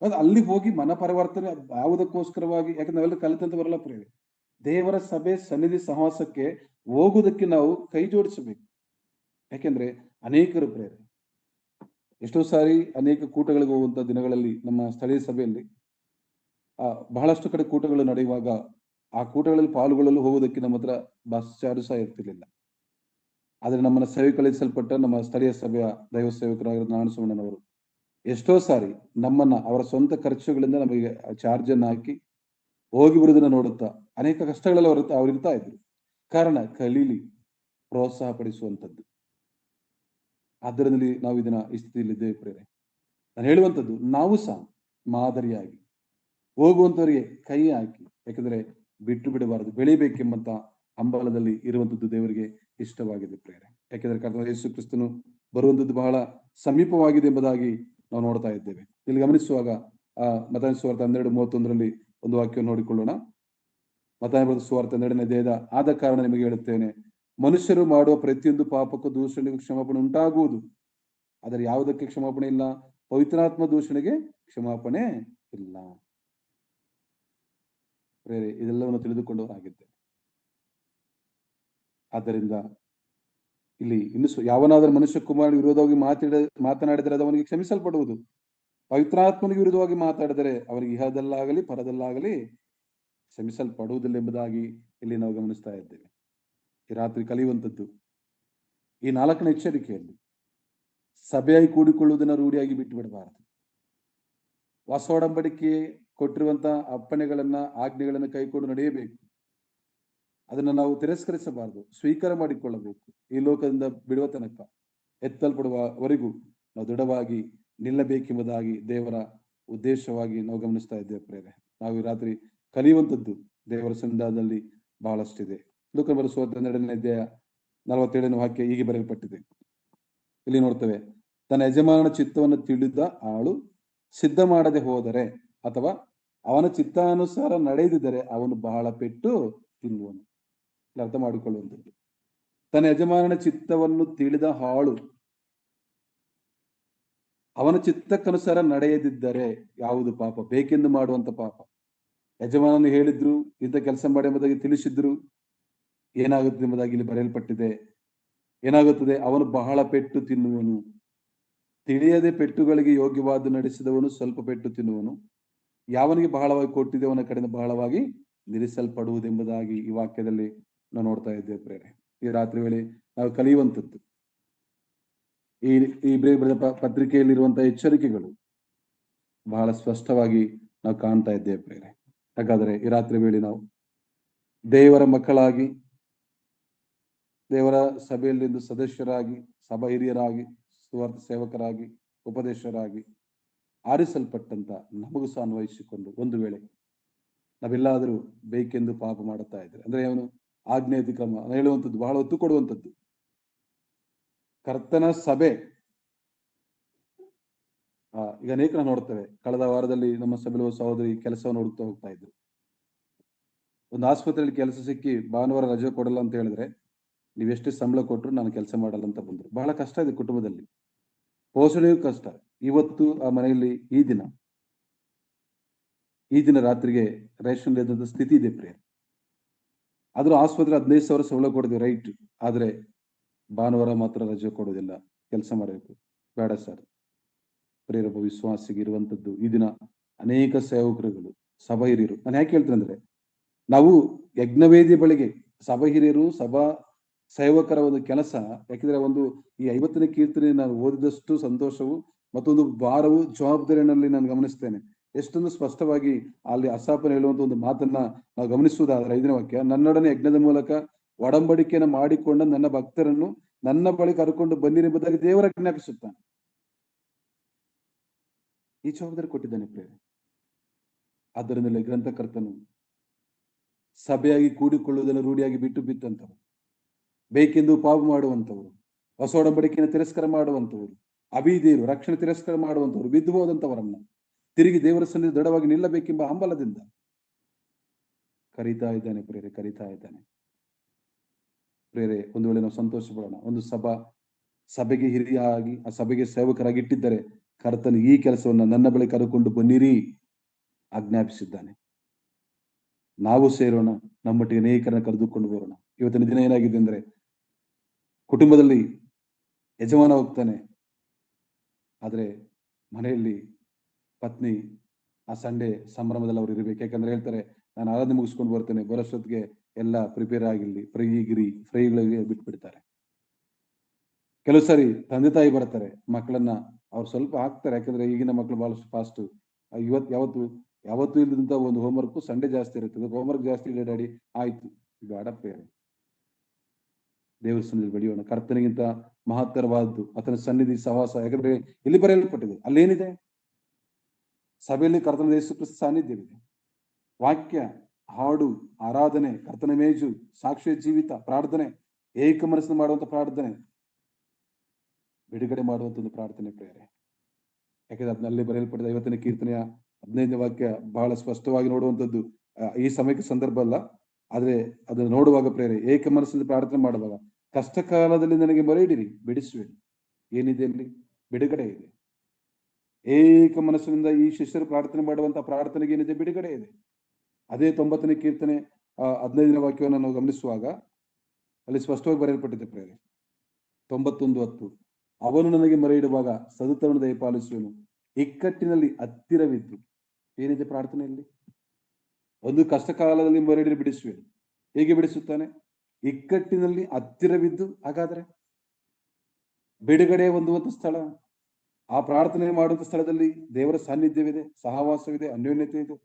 ಅದು ಅಲ್ಲಿ ಹೋಗಿ ಮನ ಪರಿವರ್ತನೆ ಯಾವುದಕ್ಕೋಸ್ಕರವಾಗಿ? ಯಾಕಂದ್ರೆ ನಾವೆಲ್ಲ ಕಲಿತಂತ ಬರಲ್ಲ ಪ್ರೇರೆ. ದೇವರ ಸಭೆ ಸನ್ನಿಧಿ ಸಹವಾಸಕ್ಕೆ ಹೋಗುವುದಕ್ಕೆ ನಾವು ಕೈ ಜೋಡಿಸಬೇಕು. ಯಾಕೆಂದ್ರೆ ಅನೇಕರು ಪ್ರೇರೆ ಎಷ್ಟೋ ಸಾರಿ ಅನೇಕ ಕೂಟಗಳಿಗೆ ಹೋಗುವಂತ ದಿನಗಳಲ್ಲಿ ನಮ್ಮ ಸ್ಥಳೀಯ ಸಭೆಯಲ್ಲಿ ಬಹಳಷ್ಟು ಕಡೆ ಕೂಟಗಳು ನಡೆಯುವಾಗ ಆ ಕೂಟಗಳಲ್ಲಿ ಪಾಲ್ಗೊಳ್ಳಲು ಹೋಗುವುದಕ್ಕೆ ನಮ್ಮ ಹತ್ರ ಬಸ್ ಚಾರ್ಜ್ ಸಹ ಇರ್ತಿರ್ಲಿಲ್ಲ. ಆದ್ರೆ ನಮ್ಮನ್ನ ಸೇವೆ ಕಳಿಸಲ್ಪಟ್ಟ ನಮ್ಮ ಸ್ಥಳೀಯ ಸಭೆಯ ದೈವ ಸೇವಕರಾಗಿರೋ ನಾರಾಯಣಸ್ವಾಮಣ್ಣನವರು ಎಷ್ಟೋ ಸಾರಿ ನಮ್ಮನ್ನ ಅವರ ಸ್ವಂತ ಖರ್ಚುಗಳಿಂದ ನಮಗೆ ಚಾರ್ಜ್ ಅನ್ನು ಹಾಕಿ ಹೋಗಿ ಬರುವುದನ್ನ ನೋಡುತ್ತಾ ಅನೇಕ ಕಷ್ಟಗಳಲ್ಲಿ ಅವ್ರು ಇರ್ತಾ ಇದ್ರು. ಕಾರಣ ಕಲೀಲಿ, ಪ್ರೋತ್ಸಾಹ ಪಡಿಸುವಂಥದ್ದು. ಆದ್ದರಿಂದ ನಾವು ಇದನ್ನ ಈ ಸ್ಥಿತಿಯಲ್ಲಿ ಇದ್ದೇವೆ ಪ್ರೇರೆ. ನಾನು ಹೇಳುವಂಥದ್ದು, ನಾವು ಸಹ ಮಾದರಿಯಾಗಿ ಹೋಗುವಂತವರಿಗೆ ಕೈ ಹಾಕಿ, ಯಾಕಂದ್ರೆ ಬಿಟ್ಟು ಬಿಡಬಾರದು, ಬೆಳಿಬೇಕೆಂಬಂತ ಹಂಬಲದಲ್ಲಿ ಇರುವಂತದ್ದು ದೇವರಿಗೆ ಇಷ್ಟವಾಗಿದೆ ಪ್ರೇರೆ. ಯಾಕೆಂದ್ರೆ ಕರ್ತನಾದ ಯೇಸು ಕ್ರಿಸ್ತನು ಬರುವಂತದ್ದು ಬಹಳ ಸಮೀಪವಾಗಿದೆ ಎಂಬುದಾಗಿ ನಾವು ನೋಡ್ತಾ ಇದ್ದೇವೆ. ಇಲ್ಲಿ ಗಮನಿಸುವಾಗ ಮತ್ತಾಯನ ಸುವಾರ್ತೆ 12:31 ಒಂದು ವಾಕ್ಯ ನೋಡಿಕೊಳ್ಳೋಣ. ಮತ್ತಾಯನ ಸುವಾರ್ತೆ 12ನೇ ಅಧ್ಯಾಯದ, ಆದ ಕಾರಣ ನಿಮಗೆ ಹೇಳುತ್ತೇನೆ, ಮನುಷ್ಯರು ಮಾಡುವ ಪ್ರತಿಯೊಂದು ಪಾಪಕ್ಕೂ ದೂಷಣೆಗೂ ಕ್ಷಮಾಪಣೆ ಉಂಟಾಗುವುದು, ಆದರೆ ಯಾವುದಕ್ಕೆ ಕ್ಷಮಾಪಣೆ ಇಲ್ಲ? ಪವಿತ್ರಾತ್ಮ ದೂಷಣೆಗೆ ಕ್ಷಮಾಪಣೆ ಇಲ್ಲ. ಪ್ರೇರೆ, ಇದೆಲ್ಲವನ್ನು ತಿಳಿದುಕೊಂಡವರಾಗಿದ್ದೇವೆ. ಆದ್ದರಿಂದ ಇಲ್ಲಿ ಇನ್ನು ಯಾವನಾದರೂ ಮನುಷ್ಯ ಕುಮಾರನ ವಿರೋಧವಾಗಿ ಮಾತನಾಡಿದರೆ ಅದು ಅವನಿಗೆ ಕ್ಷಮಿಸಲ್ಪಡುವುದು. ಪವಿತ್ರಾತ್ಮನಿಗೆ ವಿರುದ್ಧವಾಗಿ ಮಾತಾಡಿದರೆ ಅವನಿಗೆ ಇಹದಲ್ಲಾಗಲಿ ಪರದಲ್ಲಾಗಲಿ ಕ್ಷಮಿಸಲ್ಪಡುವುದಿಲ್ಲ ಎಂಬುದಾಗಿ ಇಲ್ಲಿ ನಾವು ಗಮನಿಸ್ತಾ ಇದ್ದೇವೆ. ಈ ರಾತ್ರಿ ಕಲಿಯುವಂಥದ್ದು, ಈ 4ನೇ ಎಚ್ಚರಿಕೆಯಲ್ಲಿ ಸಭೆಯಾಗಿ ಕೂಡಿಕೊಳ್ಳುವುದನ್ನು ರೂಢಿಯಾಗಿ ಬಿಟ್ಟು ಬಿಡಬಾರದು. ಹೊಸ ಒಡಂಬಡಿಕೆ ಕೊಟ್ಟಿರುವಂತಹ ಅಪ್ಪಣೆಗಳನ್ನ, ಆಜ್ಞೆಗಳನ್ನ ಕೈಕೊಂಡು ನಡೆಯಬೇಕು. ಅದನ್ನ ನಾವು ತಿರಸ್ಕರಿಸಬಾರದು, ಸ್ವೀಕಾರ ಮಾಡಿಕೊಳ್ಳಬೇಕು. ಈ ಲೋಕದಿಂದ ಬಿಡುವ ತನಕ, ಎತ್ತಲ್ಪಡುವವರೆಗೂ ನಾವು ದೃಢವಾಗಿ ನಿಲ್ಲಬೇಕೆಂಬುದಾಗಿ ದೇವರ ಉದ್ದೇಶವಾಗಿ ನಾವು ಗಮನಿಸ್ತಾ ಇದ್ದೇವೆ ಪ್ರೇರೆ. ನಾವು ಈ ರಾತ್ರಿ ಕಲಿಯುವಂಥದ್ದು ದೇವರ ಸಂಧಾನದಲ್ಲಿ ಬಹಳಷ್ಟಿದೆ. ಲೂಕನ ಬರೆಸುವ 12ನೇ ಅಧ್ಯಾಯ 47ನೇ ವಾಕ್ಯ ಹೀಗೆ ಬರೆಯಲ್ಪಟ್ಟಿದೆ. ಇಲ್ಲಿ ನೋಡ್ತೇವೆ, ತನ್ನ ಯಜಮಾನನ ಚಿತ್ತವನ್ನು ತಿಳಿದ ಆಳು ಸಿದ್ಧ ಮಾಡದೆ ಹೋದರೆ ಅಥವಾ ಅವನ ಚಿತ್ತಾನುಸಾರ ನಡೆಯದಿದ್ದರೆ ಅವನು ಬಹಳ ಪೆಟ್ಟು ತಿನ್ನುವನು. ಅರ್ಥ ಮಾಡಿಕೊಳ್ಳುವಂಥದ್ದು, ತನ್ನ ಯಜಮಾನನ ಚಿತ್ತವನ್ನು ತಿಳಿದ ಆಳು ಅವನ ಚಿತ್ತಕ್ಕನುಸಾರ ನಡೆಯದಿದ್ದರೆ, ಯಾವುದು ಪಾಪ? ಬೇಕೆಂದು ಮಾಡುವಂತ ಪಾಪ. ಯಜಮಾನನು ಹೇಳಿದ್ರು, ಇಂಥ ಕೆಲಸ ಮಾಡಿ ಎಂಬುದಾಗಿ ತಿಳಿಸಿದ್ರು, ಏನಾಗುತ್ತೆ ಎಂಬುದಾಗಿ ಇಲ್ಲಿ ಬರೆಯಲ್ಪಟ್ಟಿದೆ. ಏನಾಗುತ್ತದೆ? ಅವನು ಬಹಳ ಪೆಟ್ಟು ತಿನ್ನುವನು. ತಿಳಿಯದೆ ಪೆಟ್ಟುಗಳಿಗೆ ಯೋಗ್ಯವಾದ ನಡೆಸಿದವನು ಸ್ವಲ್ಪ ಪೆಟ್ಟು ತಿನ್ನುವನು. ಯಾವನಿಗೆ ಬಹಳವಾಗಿ ಕೊಟ್ಟಿದೆ ಅವನ ಕಡೆಯಿಂದ ಬಹಳವಾಗಿ ನಿಲ್ಲಿಸಲ್ಪಡುವುದೆಂಬುದಾಗಿ ಈ ವಾಕ್ಯದಲ್ಲಿ ನಾವು ನೋಡ್ತಾ ಇದ್ದೇವೆ ಪ್ರೇರೆ. ಈ ರಾತ್ರಿ ವೇಳೆ ನಾವು ಕಲಿಯುವಂಥದ್ದು ಈ ಪತ್ರಿಕೆಯಲ್ಲಿರುವಂತಹ ಎಚ್ಚರಿಕೆಗಳು ಬಹಳ ಸ್ಪಷ್ಟವಾಗಿ ನಾವು ಕಾಣ್ತಾ ಇದ್ದೇವೆ ಪ್ರೇರೆ. ಹಾಗಾದ್ರೆ ಈ ರಾತ್ರಿ ವೇಳೆ ನಾವು ದೇವರ ಮಕ್ಕಳಾಗಿ, ದೇವರ ಸಭೆಯಲ್ಲಿಂದು ಸದಸ್ಯರಾಗಿ, ಸಭಾ ಹಿರಿಯರಾಗಿ, ಸುವಾರ್ಥ ಸೇವಕರಾಗಿ, ಉಪದೇಶರಾಗಿ ಆರಿಸಲ್ಪಟ್ಟಂತ ನಮಗೂ ಸಹ ಅನ್ವಯಿಸಿಕೊಂಡು ಒಂದು ವೇಳೆ ನಾವೆಲ್ಲಾದರೂ ಬೇಕೆಂದು ಪಾಪ ಮಾಡುತ್ತಾ ಇದ್ರೆ, ಅಂದ್ರೆ ಅವನು ಆಜ್ಞೆ ಅತಿಕ್ರಮ ಹೇಳುವಂಥದ್ದು ಬಹಳ ಒತ್ತು ಕೊಡುವಂಥದ್ದು. ಕರ್ತನ ಸಭೆ ಈಗ ಅನೇಕ ನೋಡ್ತೇವೆ. ಕಳೆದ ವಾರದಲ್ಲಿ ನಮ್ಮ ಸಭೆಯ ಸಹೋದರಿ ಕೆಲಸವನ್ನು ಹುಡುಕ್ತಾ ಹೋಗ್ತಾ ಇದ್ರು. ಒಂದು ಆಸ್ಪತ್ರೆಯಲ್ಲಿ ಕೆಲಸ ಸಿಕ್ಕಿ ಭಾನುವಾರ ರಜೆ ಕೊಡಲ್ಲ ಅಂತ ಹೇಳಿದ್ರೆ, ನೀವೆಷ್ಟು ಸಂಬಳ ಕೊಟ್ಟರು ನಾನು ಕೆಲಸ ಮಾಡಲ್ಲ ಅಂತ ಬಂದ್ರು. ಬಹಳ ಕಷ್ಟ ಇದೆ ಕುಟುಂಬದಲ್ಲಿ, ಪೋಷಣೆಯೂ ಕಷ್ಟ. ಇವತ್ತು ಆ ಮನೆಯಲ್ಲಿ ಈ ದಿನ ರಾತ್ರಿಗೆ ರೇಷನ್ ಇದ್ದಂತ ಸ್ಥಿತಿ ಇದೆ ಪ್ರಿಯ. ಆದ್ರೂ ಆಸ್ಪತ್ರೆ 15,000 ಸಂಬಳ ಕೊಡಿದ್ವಿ, ರೈಟ್. ಆದ್ರೆ ಭಾನುವಾರ ಮಾತ್ರ ರಜೆ ಕೊಡೋದಿಲ್ಲ, ಕೆಲಸ ಮಾಡಬೇಕು. ಬೇಡ ಸರ್. ಪ್ರೇರೊಬ್ಬ ವಿಶ್ವಾಸಿಗೆ ಇರುವಂತದ್ದು ಈ ದಿನ ಅನೇಕ ಸೇವಕರುಗಳು, ಸಭಾ ಹಿರಿಯರು. ನಾನು ಯಾಕೆ ಹೇಳ್ತೇನೆ ಅಂದ್ರೆ, ನಾವು ಯಜ್ಞವೇದಿ ಬಳಿಗೆ ಸಭಾ ಹಿರಿಯರು, ಸಭಾ ಸೇವಕರ ಒಂದು ಕೆಲಸ, ಯಾಕೆಂದ್ರೆ ಒಂದು ಈ 50ನೇ ಕೀರ್ತನೆ ನಾನು ಓದಿದಷ್ಟು ಸಂತೋಷವು ಮತ್ತೊಂದು ಭಾರವು ಜವಾಬ್ದಾರಿಯಲ್ಲಿ ನಾನು ಗಮನಿಸ್ತೇನೆ. ಎಷ್ಟೊಂದು ಸ್ಪಷ್ಟವಾಗಿ ಅಲ್ಲಿ ಅಸಾಪನ ಹೇಳುವಂತ ಒಂದು ಮಾತನ್ನ ನಾವು ಗಮನಿಸುವುದಾದ್ರೆ 5ನೇ ವಾಕ್ಯ, ನನ್ನೊಡನೆ ಯಜ್ಞದ ಮೂಲಕ ಒಡಂಬಡಿಕೆಯನ್ನು ಮಾಡಿಕೊಂಡ ನನ್ನ ಭಕ್ತರನ್ನು ನನ್ನ ಬಳಿ ಕರ್ಕೊಂಡು ಬಂದಿರೆಂಬುದಾಗಿ ದೇವರ ಜ್ಞಾಪಿಸುತ್ತಾನೆ. ಈ ಜವಾಬ್ದಾರಿ ಕೊಟ್ಟಿದ್ದಾನೆ ಪ್ರೇರೆ. ಆದ್ದರಿಂದ ಗ್ರಂಥಕರ್ತನು ಸಭೆಯಾಗಿ ಕೂಡಿಕೊಳ್ಳುವುದನ್ನು ರೂಢಿಯಾಗಿ ಬಿಟ್ಟಂತವರು, ಬೇಕೆಂದು ಪಾಪ ಮಾಡುವಂತವರು, ಹೊಸ ಒಡಂಬಡಿಕೆಯನ್ನು ತಿರಸ್ಕಾರ ಮಾಡುವಂತವರು, ಅಭೀದೇರು, ರಕ್ಷಣೆ ತಿರಸ್ಕಾರ ಮಾಡುವಂತವರು, ಬಿದ್ದು ಹೋದಂತವರನ್ನ ತಿರುಗಿ ದೇವರ ಸನ್ನಿಧಿ ದೃಢವಾಗಿ ನಿಲ್ಲಬೇಕೆಂಬ ಹಂಬಲದಿಂದ ಕರೀತಾ ಇದ್ದಾನೆ ಪ್ರೇರೆ, ಕರೀತಾ ಇದ್ದಾನೆ ಪ್ರೇರೆ. ಒಂದು ವೇಳೆ ನಾವು ಸಂತೋಷ ಪಡೋಣ. ಒಂದು ಸಭೆಗೆ ಹಿರಿಯಾಗಿ, ಆ ಸಭೆಗೆ ಸೇವಕರಾಗಿ ಇಟ್ಟಿದ್ದರೆ ಕರ್ತನು ಈ ಕೆಲಸವನ್ನ ನನ್ನ ಬಳಿ ಕರೆದುಕೊಂಡು ಬನ್ನಿರಿ ಆಜ್ಞಾಪಿಸಿದ್ದಾನೆ. ನಾವು ಸೇರೋಣ, ನಮ್ಮೊಟ್ಟಿಗೆ ಅನೇಕರನ್ನ ಕರೆದುಕೊಂಡು ಬರೋಣ. ಇವತ್ತಿನ ದಿನ ಏನಾಗಿದೆ ಅಂದ್ರೆ, ಕುಟುಂಬದಲ್ಲಿ ಯಜಮಾನ ಹೋಗ್ತಾನೆ, ಆದ್ರೆ ಮನೆಯಲ್ಲಿ ಪತ್ನಿ ಆ ಸಂಡೇ ಸಂಭ್ರಮದಲ್ಲಿ ಅವ್ರು ಇರ್ಬೇಕು. ಯಾಕಂದ್ರೆ ಹೇಳ್ತಾರೆ, ನಾನು ಆರಾಧನೆ ಮುಗಿಸ್ಕೊಂಡು ಬರ್ತೇನೆ, ಬರೋಷ್ಟೊತ್ತಿಗೆ ಎಲ್ಲ ಪ್ರಿಪೇರ್ ಆಗಿರ್ಲಿ, ಫ್ರೈಗಳಿಗೆ ಬಿಟ್ಬಿಡ್ತಾರೆ. ಕೆಲವು ಸಾರಿ ತಂದೆ ತಾಯಿ ಬರ್ತಾರೆ, ಮಕ್ಕಳನ್ನ ಅವ್ರು ಸ್ವಲ್ಪ ಹಾಕ್ತಾರೆ. ಯಾಕಂದ್ರೆ ಈಗಿನ ಮಕ್ಕಳು ಬಹಳಷ್ಟು ಫಾಸ್ಟ್. ಯಾವತ್ತು ಇಲ್ಲದಂತ ಒಂದು ಹೋಮ್ವರ್ಕ್ ಸಂಡೇ ಜಾಸ್ತಿ ಇರುತ್ತದೆ. ಹೋಮ್ವರ್ಕ್ ಜಾಸ್ತಿ ಇಲ್ಲ ಡ್ಯಾಡಿ, ಆಯ್ತು, ಬೇಡ ಪ್ರೇರೆ. ದೇವರ ಸನ್ನಿಧಿ ಬೆಳೆಯೋಣ. ಕರ್ತನಿಗಿಂತ ಮಹತ್ತರವಾದ್ದು ಆತನ ಸನ್ನಿಧಿ ಸಹವಾಸ. ಯಾಕಂದ್ರೆ ಇಲ್ಲಿ ಬರೆಯಲ್ಪಟ್ಟಿದೆ, ಅಲ್ಲೇನಿದೆ? ಸಭೆಯಲ್ಲಿ ಕರ್ತನ ಯೇಸು ಕ್ರಿಸ್ತ ಸಾನ್ನಿಧ್ಯವಿದೆ. ವಾಕ್ಯ, ಹಾಡು, ಆರಾಧನೆ, ಕರ್ತನ ಮೇಜು, ಸಾಕ್ಷಿ ಜೀವಿತ, ಪ್ರಾರ್ಥನೆ, ಏಕ ಮನಸ್ಸನ್ನು ಮಾಡುವಂತ ಪ್ರಾರ್ಥನೆ, ಬಿಡುಗಡೆ ಮಾಡುವಂತ ಒಂದು ಪ್ರಾರ್ಥನೆ ಪ್ರೇರೆ. ಯಾಕಂದ್ರೆ ಅದನ್ನಲ್ಲಿ ಬರೆಯಲ್ಪಟ್ಟಿದೆ. 50ನೇ ಕೀರ್ತನೆಯ 15ನೇ ವಾಕ್ಯ ಬಹಳ ಸ್ಪಷ್ಟವಾಗಿ ನೋಡುವಂಥದ್ದು. ಈ ಸಮಯಕ್ಕೆ ಸಂದರ್ಭ ಅಲ್ಲ, ಆದ್ರೆ ಅದನ್ನು ನೋಡುವಾಗ ಪ್ರೇರೆ, ಏಕ ಮನಸ್ಸಿಂದ ಪ್ರಾರ್ಥನೆ ಮಾಡುವಾಗ, ಕಷ್ಟ ಕಾಲದಲ್ಲಿ ನನಗೆ ಮೊರೆಯಿಡಿರಿ, ಬಿಡಿಸುವೆ. ಏನಿದೆ ಅಲ್ಲಿ? ಬಿಡುಗಡೆ ಇದೆ. ಏಕ ಮನಸ್ಸಿನಿಂದ ಈ ಶಿಷ್ಯರು ಪ್ರಾರ್ಥನೆ ಮಾಡುವಂತ ಪ್ರಾರ್ಥನೆಗೆ ಏನಿದೆ? ಬಿಡುಗಡೆ ಇದೆ. ಅದೇ 90ನೇ ಕೀರ್ತನೆ 15ನೇ ವಾಕ್ಯವನ್ನು ನಾವು ಗಮನಿಸುವಾಗ ಅಲ್ಲಿ ಸ್ಪಷ್ಟವಾಗಿ ಬರೆಯಲ್ಪಟ್ಟಿದೆ ಪ್ರೇರೆ. 91:10, ಅವನು ನನಗೆ ಮೊರೆ ಇಡುವಾಗ ಸದುತ್ತರವನ್ನು ದಯಪಾಲಿಸುವನು, ಇಕ್ಕಟ್ಟಿನಲ್ಲಿ ಹತ್ತಿರವಿದ್ದು. ಏನಿದೆ ಪ್ರಾರ್ಥನೆಯಲ್ಲಿ? ಒಂದು ಕಷ್ಟ ಕಾಲದಲ್ಲಿ ಮೊರೆಯಿಡಿ ಬಿಡಿಸುವೆ. ಹೇಗೆ ಬಿಡಿಸುತ್ತಾನೆ? ಇಕ್ಕಟ್ಟಿನಲ್ಲಿ ಹತ್ತಿರವಿದ್ದು. ಹಾಗಾದ್ರೆ ಬಿಡುಗಡೆ ಹೊಂದುವಂತ ಸ್ಥಳ. ಆ ಪ್ರಾರ್ಥನೆ ಮಾಡುವಂತ ಸ್ಥಳದಲ್ಲಿ ದೇವರ ಸಾನ್ನಿಧ್ಯವಿದೆ, ಸಹವಾಸವಿದೆ, ಅನ್ಯೋನ್ಯತೆ ಇದೆ.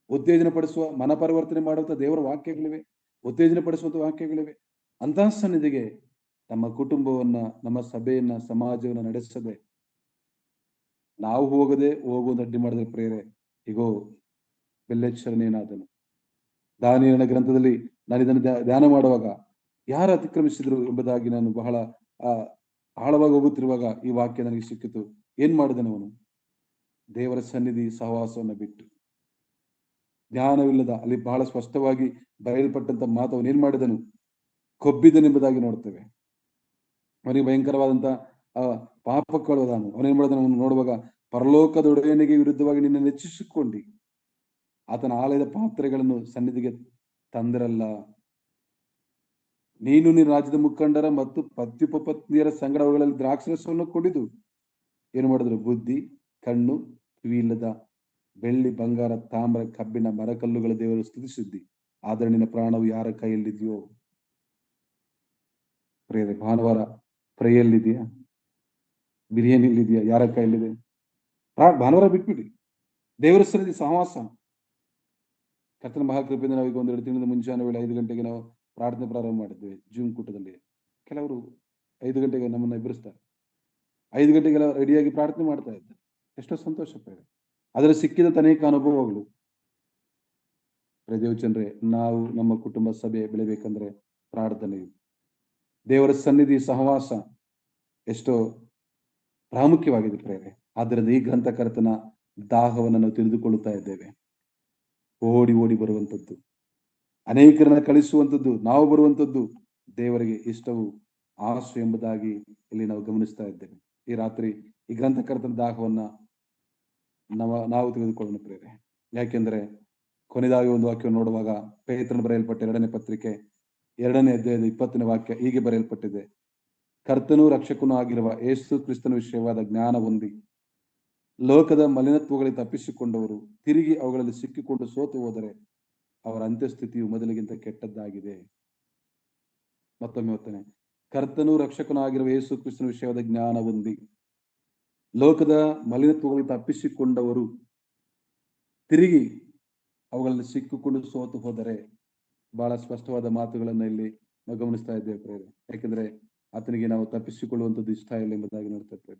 ಉತ್ತೇಜನ ಪಡಿಸುವ, ಮನ ಪರಿವರ್ತನೆ ಮಾಡುವಂತ ದೇವರ ವಾಕ್ಯಗಳಿವೆ, ಉತ್ತೇಜನ ಪಡಿಸುವಂತ ವಾಕ್ಯಗಳಿವೆ. ಅಂತಹ ಸನ್ನಿಧಿಗೆ ನಮ್ಮ ಕುಟುಂಬವನ್ನ, ನಮ್ಮ ಸಭೆಯನ್ನ, ಸಮಾಜವನ್ನ ನಡೆಸದೆ ನಾವು ಹೋಗುವುದು ಅಡ್ಡಿ ಮಾಡಿದ್ರೆ ಪ್ರೇರೆ, ಈಗೋ ಬೆಲ್ಲೆಚ್ಚರನೇನಾದನು. ದಾನಿಯೇಲನ ಗ್ರಂಥದಲ್ಲಿ ನಾನು ಇದನ್ನು ಧ್ಯಾನ ಮಾಡುವಾಗ ಯಾರು ಅತಿಕ್ರಮಿಸಿದ್ರು ಎಂಬುದಾಗಿ ನಾನು ಬಹಳ ಆಳವಾಗಿ ಹೋಗುತ್ತಿರುವಾಗ ಈ ವಾಕ್ಯ ನನಗೆ ಸಿಕ್ಕಿತು. ಏನ್ ಮಾಡಿದನವನು? ದೇವರ ಸನ್ನಿಧಿ ಸಹವಾಸವನ್ನ ಬಿಟ್ಟು, ಜ್ಞಾನವಿಲ್ಲದ, ಅಲ್ಲಿ ಬಹಳ ಸ್ಪಷ್ಟವಾಗಿ ಬರೆಯಲ್ಪಟ್ಟಂತ ಮಾತು ಅವನು ಏನ್ ಮಾಡಿದನು? ಕೊಬ್ಬಿದನೆಂಬುದಾಗಿ ನೋಡ್ತೇವೆ. ಅವನಿಗೆ ಭಯಂಕರವಾದಂತ ಪಾಪಗಳು ಅದಾನು. ಅವನೇನ್ ಮಾಡಿದನು? ಅವನು ನೋಡುವಾಗ, ಪರಲೋಕದೊಡೆಯನಿಗೆ ವಿರುದ್ಧವಾಗಿ ನಿನ್ನ ನೆಚ್ಚಿಸಿಕೊಂಡಿ ಆತನ ಆಲಯದ ಪಾತ್ರೆಗಳನ್ನು ಸನ್ನಿಧಿಗೆ ತಂದಿರಲ್ಲ. ನೀನು ನಿನ್ನ ರಾಜ್ಯದ ಮುಖಂಡರ ಮತ್ತು ಪತ್ನಿಯರ ಸಂಗಡ ಅವುಗಳಲ್ಲಿ ದ್ರಾಕ್ಷರಸವನ್ನು ಕುಡಿದು ಏನು ಮಾಡಿದ್ರು? ಬುದ್ಧಿ, ಕಣ್ಣು, ಕಿವಿ ಇಲ್ಲದ ಬೆಳ್ಳಿ, ಬಂಗಾರ, ತಾಮ್ರ, ಕಬ್ಬಿಣ, ಮರಕಲ್ಲುಗಳ ದೇವರು ಸ್ತುತಿಸಿದ್ದಿ. ಆದರೆ ನಿನ್ನ ಪ್ರಾಣವು ಯಾರ ಕೈಯಲ್ಲಿದೆಯೋ? ಪ್ರೇರೆ, ಭಾನುವಾರ ಫ್ರೈಯಲ್ಲಿದೆಯಾ? ಬಿರಿಯಾನಿಯಲ್ಲಿದೆಯಾ? ಯಾರ ಕೈಯಲ್ಲಿದೆ? ಭಾನುವಾರ ಬಿಟ್ಬಿಡಿ. ದೇವರ ಸನ್ನಿಧಿ ಸಹವಾಸ. ಕರ್ತನ ಮಹಾಕೃಪೆಯಿಂದ ನಾವು ಈಗ 1-2 ತಿಂಗಳ ಮುಂಜಾನೆ ವೇಳೆ 5 ಗಂಟೆಗೆ ನಾವು ಪ್ರಾರ್ಥನೆ ಪ್ರಾರಂಭ ಮಾಡಿದ್ದೇವೆ ಜೂಮ್ ಕೂಟದಲ್ಲಿ. ಕೆಲವರು 5 ಗಂಟೆಗೆ ನಮ್ಮನ್ನ ಎಬ್ಬರಿಸ್ತಾರೆ. 5 ಗಂಟೆಗೆಲ್ಲ ರೆಡಿಯಾಗಿ ಪ್ರಾರ್ಥನೆ ಮಾಡ್ತಾ ಇದ್ದಾರೆ. ಎಷ್ಟೋ ಸಂತೋಷ ಪ್ರೇರೆ. ಅದರ ಸಿಕ್ಕಿದ ಅನೇಕ ಅನುಭವಗಳು. ದೇವಚಂದ್ರೆ, ನಾವು ನಮ್ಮ ಕುಟುಂಬ ಸಭೆ ಬೆಳಿಬೇಕಂದ್ರೆ ಪ್ರಾರ್ಥನೆ, ದೇವರ ಸನ್ನಿಧಿ ಸಹವಾಸ ಎಷ್ಟೋ ಪ್ರಾಮುಖ್ಯವಾಗಿದೆ ಪ್ರೇರೆ. ಆದ್ದರಿಂದ ಈ ಗ್ರಂಥಕರ್ತನ ದಾಹವನ್ನು ನಾವು ತಿಳಿದುಕೊಳ್ಳುತ್ತಾ ಇದ್ದೇವೆ. ಓಡಿ ಓಡಿ ಬರುವಂಥದ್ದು, ಅನೇಕರನ್ನ ಕಳಿಸುವಂಥದ್ದು, ನಾವು ಬರುವಂಥದ್ದು ದೇವರಿಗೆ ಇಷ್ಟವು ಆಸೆ ಎಂಬುದಾಗಿ ಇಲ್ಲಿ ನಾವು ಗಮನಿಸ್ತಾ ಇದ್ದೇವೆ. ಈ ರಾತ್ರಿ ಈ ಗ್ರಂಥಕರ್ತನ ದಾಹವನ್ನ ನಾವು ತೆಗೆದುಕೊಳ್ಳೋಣ ಪ್ರೇರೆ. ಯಾಕೆಂದ್ರೆ ಕೊನೆಯದಾಗಿ ಒಂದು ವಾಕ್ಯ ನೋಡುವಾಗ, ಪೇತ್ರನ ಬರೆಯಲ್ಪಟ್ಟ 2ನೇ ಪತ್ರಿಕೆ 2ನೇ ಅಧ್ಯಾಯದ 20ನೇ ವಾಕ್ಯ ಹೀಗೆ ಬರೆಯಲ್ಪಟ್ಟಿದೆ: ಕರ್ತನೂ ರಕ್ಷಕನೂ ಆಗಿರುವ ಯೇಸು ಕ್ರಿಸ್ತನ ವಿಷಯವಾದ ಜ್ಞಾನ ಹೊಂದಿ ಲೋಕದ ಮಲಿನತ್ವಗಳಿಗೆ ತಪ್ಪಿಸಿಕೊಂಡವರು ತಿರುಗಿ ಅವುಗಳಲ್ಲಿ ಸಿಕ್ಕಿಕೊಂಡು ಸೋತು ಹೋದರೆ ಅವರ ಅಂತ್ಯಸ್ಥಿತಿಯು ಮೊದಲಿಗಿಂತ ಕೆಟ್ಟದ್ದಾಗಿದೆ. ಮತ್ತೊಮ್ಮೆ ಓದ್ತೇನೆ: ಕರ್ತನೂ ರಕ್ಷಕನೂ ಆಗಿರುವ ಯೇಸು ಕ್ರಿಸ್ತನ ವಿಷಯವಾದ ಜ್ಞಾನ ಹೊಂದಿ ಲೋಕದ ಮಲಿನತ್ವಗಳಿಗೆ ತಪ್ಪಿಸಿಕೊಂಡವರು ತಿರುಗಿ ಅವುಗಳಲ್ಲಿ ಸಿಕ್ಕಿಕೊಂಡು ಸೋತು ಹೋದರೆ. ಬಹಳ ಸ್ಪಷ್ಟವಾದ ಮಾತುಗಳನ್ನ ಇಲ್ಲಿ ನಾವು ಗಮನಿಸ್ತಾ ಇದ್ದೇವೆ ಪ್ರೇರೆ. ಯಾಕೆಂದ್ರೆ ಆತನಿಗೆ ನಾವು ತಪ್ಪಿಸಿಕೊಳ್ಳುವಂಥದ್ದು ಇಷ್ಟ ಇಲ್ಲ ಎಂಬುದಾಗಿ ನೋಡ್ತಾ ಇದ್ದೇವೆ.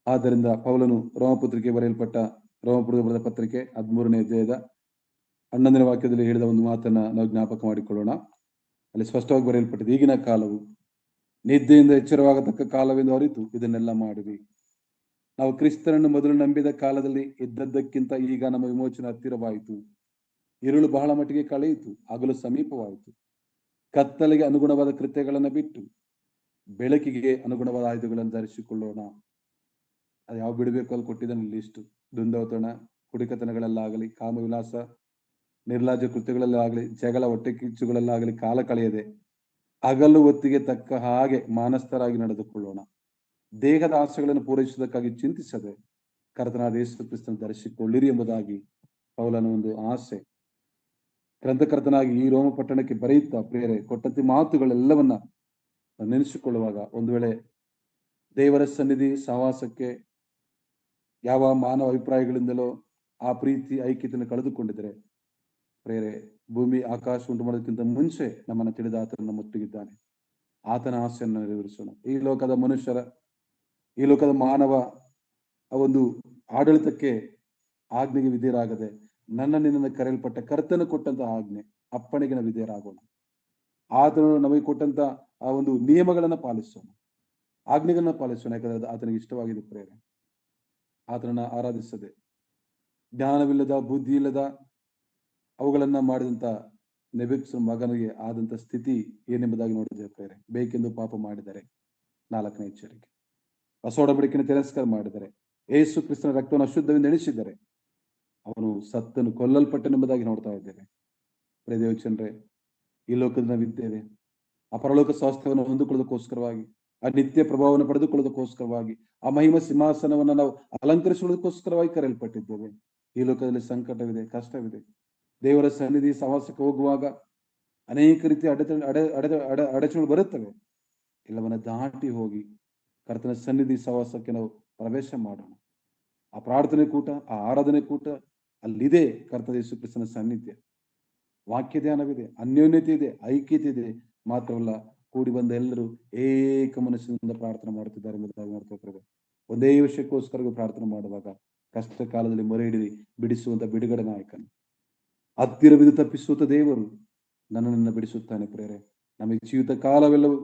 ಆದ್ದರಿಂದ ಪೌಲನು ರೋಮಪುತ್ರಕ್ಕೆ ಬರೆಯಲ್ಪಟ್ಟ ರೋಮಪುರದ ಬರೆದ ಪತ್ರಿಕೆ 13ನೇ ಅಧ್ಯಾಯದ 11ನೇ ವಾಕ್ಯದಲ್ಲಿ ಹೇಳಿದ ಒಂದು ಮಾತನ್ನ ನಾವು ಜ್ಞಾಪಕ ಮಾಡಿಕೊಳ್ಳೋಣ. ಅಲ್ಲಿ ಸ್ಪಷ್ಟವಾಗಿ ಬರೆಯಲ್ಪಟ್ಟಿದೆ: ಈಗಿನ ಕಾಲವು ನಿದ್ದೆಯಿಂದ ಎಚ್ಚರವಾಗತಕ್ಕ ಕಾಲವೆಂದು ಅರಿತು ಇದನ್ನೆಲ್ಲ ಮಾಡಿರಿ. ನಾವು ಕ್ರಿಸ್ತನನ್ನು ಮೊದಲು ನಂಬಿದ ಕಾಲದಲ್ಲಿ ಇದ್ದದ್ದಕ್ಕಿಂತ ಈಗ ನಮ್ಮ ವಿಮೋಚನೆ ಹತ್ತಿರವಾಯಿತು. ഇരുಳು ಬಹಳ ಮಟ್ಟಿಗೆ ಕಳೆಯಿತು, ಹಗಲು ಸಮೀಪವಾಯಿತು. ಕತ್ತಲೆಗೆ ಅನುಗುಣವಾದ ಕೃತ್ಯಗಳನ್ನು ಬಿಟ್ಟು ಬೆಳಕಿಗೆ ಅನುಗುಣವಾದ ಆಯುಧಗಳನ್ನು ಧರಿಸಿಕೊಳ್ಳೋಣ. ಅದು ಯಾವ ಬಿಡಬೇಕು ಅಲ್ಲಿ ಕೊಟ್ಟಿದ್ದಾನೆ ಲಿಸ್ಟ್. ದುಂದವತನ, ಕುಡಿಕತನಗಳಲ್ಲಾಗಲಿ, ಕಾಮವಿಲಾಸ, ನಿರ್ಲಜ್ಜ ಕೃತ್ಯಗಳಲ್ಲಾಗಲಿ, ಜಗಳ, ಹೊಟ್ಟೆ ಕಿಚ್ಚುಗಳಲ್ಲಾಗಲಿ ಕಾಲ ಕಳೆಯದೆ ಹಗಲು ಹೊತ್ತಿಗೆ ತಕ್ಕ ಹಾಗೆ ಮಾನಸ್ಥರಾಗಿ ನಡೆದುಕೊಳ್ಳೋಣ. ದೇಹದ ಆಸೆಗಳನ್ನು ಪೂರೈಸುವುದಕ್ಕಾಗಿ ಚಿಂತಿಸದೆ ಕರ್ತನಾದ ಯೇಸು ಕ್ರಿಸ್ತನ ಧರಿಸಿಕೊಳ್ಳಿರಿ ಎಂಬುದಾಗಿ ಪೌಲನ ಒಂದು ಆಸೆ. ಗ್ರಂಥಕರ್ತನಾಗಿ ಈ ರೋಮ ಪಟ್ಟಣಕ್ಕೆ ಬರೆಯುತ್ತಾ ಪ್ರೇರೆ ಕೊಟ್ಟಂತೆ ಮಾತುಗಳೆಲ್ಲವನ್ನ ನೆನೆಸಿಕೊಳ್ಳುವಾಗ, ಒಂದು ವೇಳೆ ದೇವರ ಸನ್ನಿಧಿ ಸಹವಾಸಕ್ಕೆ ಯಾವ ಮಾನವ ಅಭಿಪ್ರಾಯಗಳಿಂದಲೋ ಆ ಪ್ರೀತಿ ಐಕ್ಯತೆಯನ್ನು ಕಳೆದುಕೊಂಡಿದ್ರೆ ಪ್ರೇರೆ, ಭೂಮಿ ಆಕಾಶ ಉಂಟು ಮಾಡೋದಕ್ಕಿಂತ ಮುಂಚೆ ನಮ್ಮನ್ನು ತಿಳಿದ ಆತನ ಮುತ್ತಿಗಿದ್ದಾನೆ. ಆತನ ಆಸೆಯನ್ನು ನೆರವೇರಿಸೋಣ. ಈ ಲೋಕದ ಮಾನವ ಆ ಒಂದು ಆಡಳಿತಕ್ಕೆ, ಆಜ್ಞೆಗೆ ವಿಧೇಯರಾಗದೆ ನಿನ್ನನ್ನು ಕರೆಯಲ್ಪಟ್ಟ ಕರ್ತನು ಕೊಟ್ಟಂತ ಆಜ್ಞೆ, ಅಪ್ಪಣೆಗೆ ನಾವು ವಿಧೇಯರಾಗೋಣ. ಆತನು ನಮಗೆ ಕೊಟ್ಟಂತ ಆ ಒಂದು ನಿಯಮಗಳನ್ನ ಪಾಲಿಸೋಣ, ಆಜ್ಞೆಗಳನ್ನ ಪಾಲಿಸೋಣ. ಯಾಕಂದ್ರೆ ಆತನಿಗೆ ಇಷ್ಟವಾಗಿದೆ ಪ್ರೇರೆ. ಆತನನ್ನ ಆರಾಧಿಸದೆ ಜ್ಞಾನವಿಲ್ಲದ, ಬುದ್ಧಿ ಇಲ್ಲದ ಅವುಗಳನ್ನ ಮಾಡಿದಂತ ನೆಬೂಕದ್ನೆಚ್ಚರನ ಮಗನಿಗೆ ಆದಂತ ಸ್ಥಿತಿ ಏನೆಂಬುದಾಗಿ ನೋಡಿದ್ದೇವೆ ಪ್ರೇರೆ. ಬೇಕೆಂದು ಪಾಪ ಮಾಡಿದರೆ 4ನೇ ಎಚ್ಚರಿಕೆ. ಹೊಸ ಒಡಂಬಡಿಕೆಯನ್ನು ತಿರಸ್ಕಾರ ಮಾಡಿದರೆ, ಯೇಸು ಕ್ರಿಸ್ತನ ರಕ್ತವನ್ನು ಅಶುದ್ಧವೆಂದು ಎಣಿಸಿದರೆ ಅವನು ಸತ್ತನು, ಕೊಲ್ಲಲ್ಪಟ್ಟನೆಂಬುದಾಗಿ ನೋಡ್ತಾ ಇದ್ದೇವೆ. ಪ್ರಿಯ ದೇವಚಂದ್ರೆ, ಈ ಲೋಕದಲ್ಲಿ ನಾವಿದ್ದೇವೆ. ಆ ಪರಲೋಕ ಸ್ವಾಸ್ಥ್ಯವನ್ನು ಹೊಂದಿಕೊಳ್ಳೋದಕ್ಕೋಸ್ಕರವಾಗಿ, ಆ ನಿತ್ಯ ಪ್ರಭಾವವನ್ನು ಪಡೆದುಕೊಳ್ಳೋದಕ್ಕೋಸ್ಕರವಾಗಿ, ಆ ಮಹಿಮ ಸಿಂಹಾಸನವನ್ನ ನಾವು ಅಲಂಕರಿಸುವುದಕ್ಕೋಸ್ಕರವಾಗಿ ಕರೆಯಲ್ಪಟ್ಟಿದ್ದೇವೆ. ಈ ಲೋಕದಲ್ಲಿ ಸಂಕಟವಿದೆ, ಕಷ್ಟವಿದೆ. ದೇವರ ಸನ್ನಿಧಿ ಸಹವಾಸಕ್ಕೆ ಹೋಗುವಾಗ ಅನೇಕ ರೀತಿಯ ಅಡಚಣೆಗಳು ಬರುತ್ತವೆ. ಎಲ್ಲವನ್ನ ದಾಟಿ ಹೋಗಿ ಕರ್ತನ ಸನ್ನಿಧಿ ಸಹವಾಸಕ್ಕೆ ನಾವು ಪ್ರವೇಶ ಮಾಡೋಣ. ಆ ಪ್ರಾರ್ಥನೆ ಕೂಟ, ಆ ಆರಾಧನೆ ಕೂಟ ಅಲ್ಲಿದೆ. ಕರ್ತನ ಯೇಸು ಕ್ರಿಸ್ತನ ಸಾನ್ನಿಧ್ಯ, ವಾಕ್ಯ ಧ್ಯಾನವಿದೆ, ಅನ್ಯೋನ್ಯತೆ ಇದೆ, ಐಕ್ಯತೆ ಇದೆ. ಮಾತ್ರವಲ್ಲ, ಕೂಡಿ ಬಂದ ಎಲ್ಲರೂ ಏಕ ಮನಸ್ಸಿನಿಂದ ಪ್ರಾರ್ಥನೆ ಮಾಡುತ್ತಿದ್ದಾರೆ ಎಂಬುದಾಗಿ ನೋಡ್ತಾ ಒಂದೇ ವಿಷಯಕ್ಕೋಸ್ಕರ ಪ್ರಾರ್ಥನೆ ಮಾಡುವಾಗ ಕಷ್ಟ ಕಾಲದಲ್ಲಿ ಮೊರೆ ಹಿಡಿದು ಬಿಡಿಸುವಂತ ಬಿಡುಗಡೆ ನಾಯಕನು, ಹತ್ತಿರವಿದು ತಪ್ಪಿಸುತ್ತ ದೇವರು ನನ್ನನ್ನು ಬಿಡಿಸುತ್ತಾನೆ. ಪ್ರೇರೆ, ನಮಗೆ ಜೀವಿತ ಕಾಲವೆಲ್ಲವೂ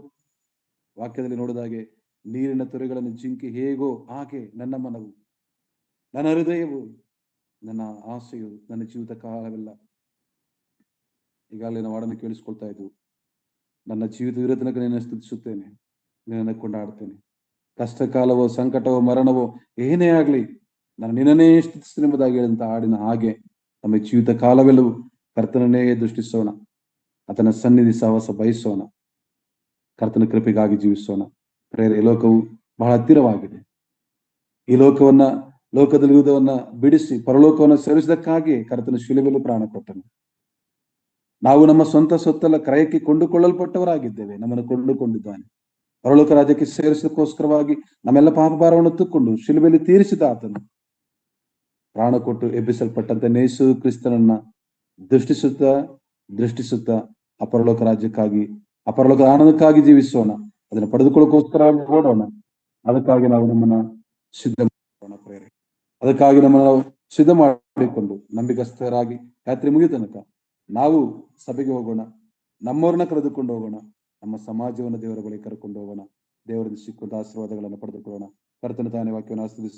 ವಾಕ್ಯದಲ್ಲಿ ನೋಡಿದಾಗೆ ನೀರಿನ ತೊರೆಗಳನ್ನು ಜಿಂಕಿ ಹೇಗೋ ಹಾಗೆ ನನ್ನ ಮನವು, ನನ್ನ ಹೃದಯವು, ನನ್ನ ಆಸೆಯು, ನನ್ನ ಜೀವಿತ ಕಾಲವೆಲ್ಲ ಈಗಾಗಲೇ ನಾವು ಹಾಡನ್ನು ಕೇಳಿಸ್ಕೊಳ್ತಾ ಇದ್ವು. ನನ್ನ ಜೀವಿತ ತನಕ ನಿನ್ನ ಸ್ತುತಿಸುತ್ತೇನೆ, ನಿನ್ನನ್ನು ಕೊಂಡಾಡ್ತೇನೆ. ಕಷ್ಟ ಕಾಲವೋ, ಸಂಕಟವೋ, ಮರಣವೋ ಏನೇ ಆಗ್ಲಿ, ನಾನು ನಿನ್ನನ್ನೇ ಸ್ತುತಿಸ್ತೇನೆ ಎಂಬುದಾಗಿ ಹೇಳಿದಂತ ಹಾಡಿನ ಹಾಗೆ ನಮ್ಮ ಜೀವಿತ ಕಾಲವೆಲ್ಲವೂ ಕರ್ತನನ್ನೇ ದೃಷ್ಟಿಸೋಣ, ಆತನ ಸನ್ನಿಧಿ ಸಹವಾಸ ಬಯಸೋಣ, ಕರ್ತನ ಕೃಪೆಗಾಗಿ ಜೀವಿಸೋಣ. ಪ್ರೇರೆ, ಈ ಲೋಕವು ಬಹಳ ಹತ್ತಿರವಾಗಿದೆ. ಈ ಲೋಕದಲ್ಲಿರುವುದವನ್ನ ಬಿಡಿಸಿ ಪರಲೋಕವನ್ನು ಸೇರಿಸಿದಕ್ಕಾಗಿ ಕರ್ತನ ಶಿಲುಬೆಯಲ್ಲಿ ಪ್ರಾಣ ಕೊಟ್ಟನು. ನಾವು ನಮ್ಮ ಸ್ವಂತ ಸೊತ್ತಲ್ಲ, ಕ್ರಯಕ್ಕೆ ಕೊಂಡುಕೊಳ್ಳಲ್ಪಟ್ಟವರಾಗಿದ್ದೇವೆ. ನಮ್ಮನ್ನು ಕೊಂಡುಕೊಂಡಿದ್ದಾನೆ. ಪರಲೋಕ ರಾಜ್ಯಕ್ಕೆ ಸೇರಿಸೋದಕ್ಕೋಸ್ಕರವಾಗಿ ನಮ್ಮೆಲ್ಲ ಪಾಪ ಭಾರವನ್ನು ಹೊತ್ತುಕೊಂಡು ಶಿಲುಬೆಯಲ್ಲಿ ತೀರಿಸಿದ ಆತನು ಪ್ರಾಣ ಕೊಟ್ಟು ಎಬ್ಬಿಸಲ್ಪಟ್ಟಂತೆ ಯೇಸು ಕ್ರಿಸ್ತನನ್ನ ದೃಷ್ಟಿಸುತ್ತಾ ಅಪರಲೋಕ ರಾಜ್ಯಕ್ಕಾಗಿ, ಅಪರಲೋಕ ಆನಂದಕ್ಕಾಗಿ ಜೀವಿಸೋಣ. ಅದನ್ನು ಪಡೆದುಕೊಳ್ಳೋಕೋಸ್ಕರ ಓಡೋಣ. ಅದಕ್ಕಾಗಿ ನಾವು ನಮ್ಮನ್ನ ಸಿದ್ಧ ಮಾಡೋಣ. ಪ್ರೇರೆ, ಅದಕ್ಕಾಗಿ ನಮ್ಮನ್ನು ನಾವು ಸಿದ್ಧ ಮಾಡಿಕೊಂಡು ನಂಬಿಕಸ್ಥರಾಗಿ ಯಾತ್ರೆ ಮುಗಿದ ತನಕ ನಾವು ಸಭೆಗೆ ಹೋಗೋಣ, ನಮ್ಮವ್ರನ್ನ ಕರೆದುಕೊಂಡು ಹೋಗೋಣ, ನಮ್ಮ ಸಮಾಜವನ್ನು ದೇವರ ಬಳಿ ಕರ್ಕೊಂಡು ಹೋಗೋಣ. ದೇವರಿಂದ ಸಿಕ್ಕುವಂತ ಆಶೀರ್ವಾದಗಳನ್ನು ಪಡೆದುಕೊಳ್ಳೋಣ. ಕರ್ತನ ತಾನೇ ವಾಕ್ಯವನ್ನು ಆಸ್ವಾದಿಸಿ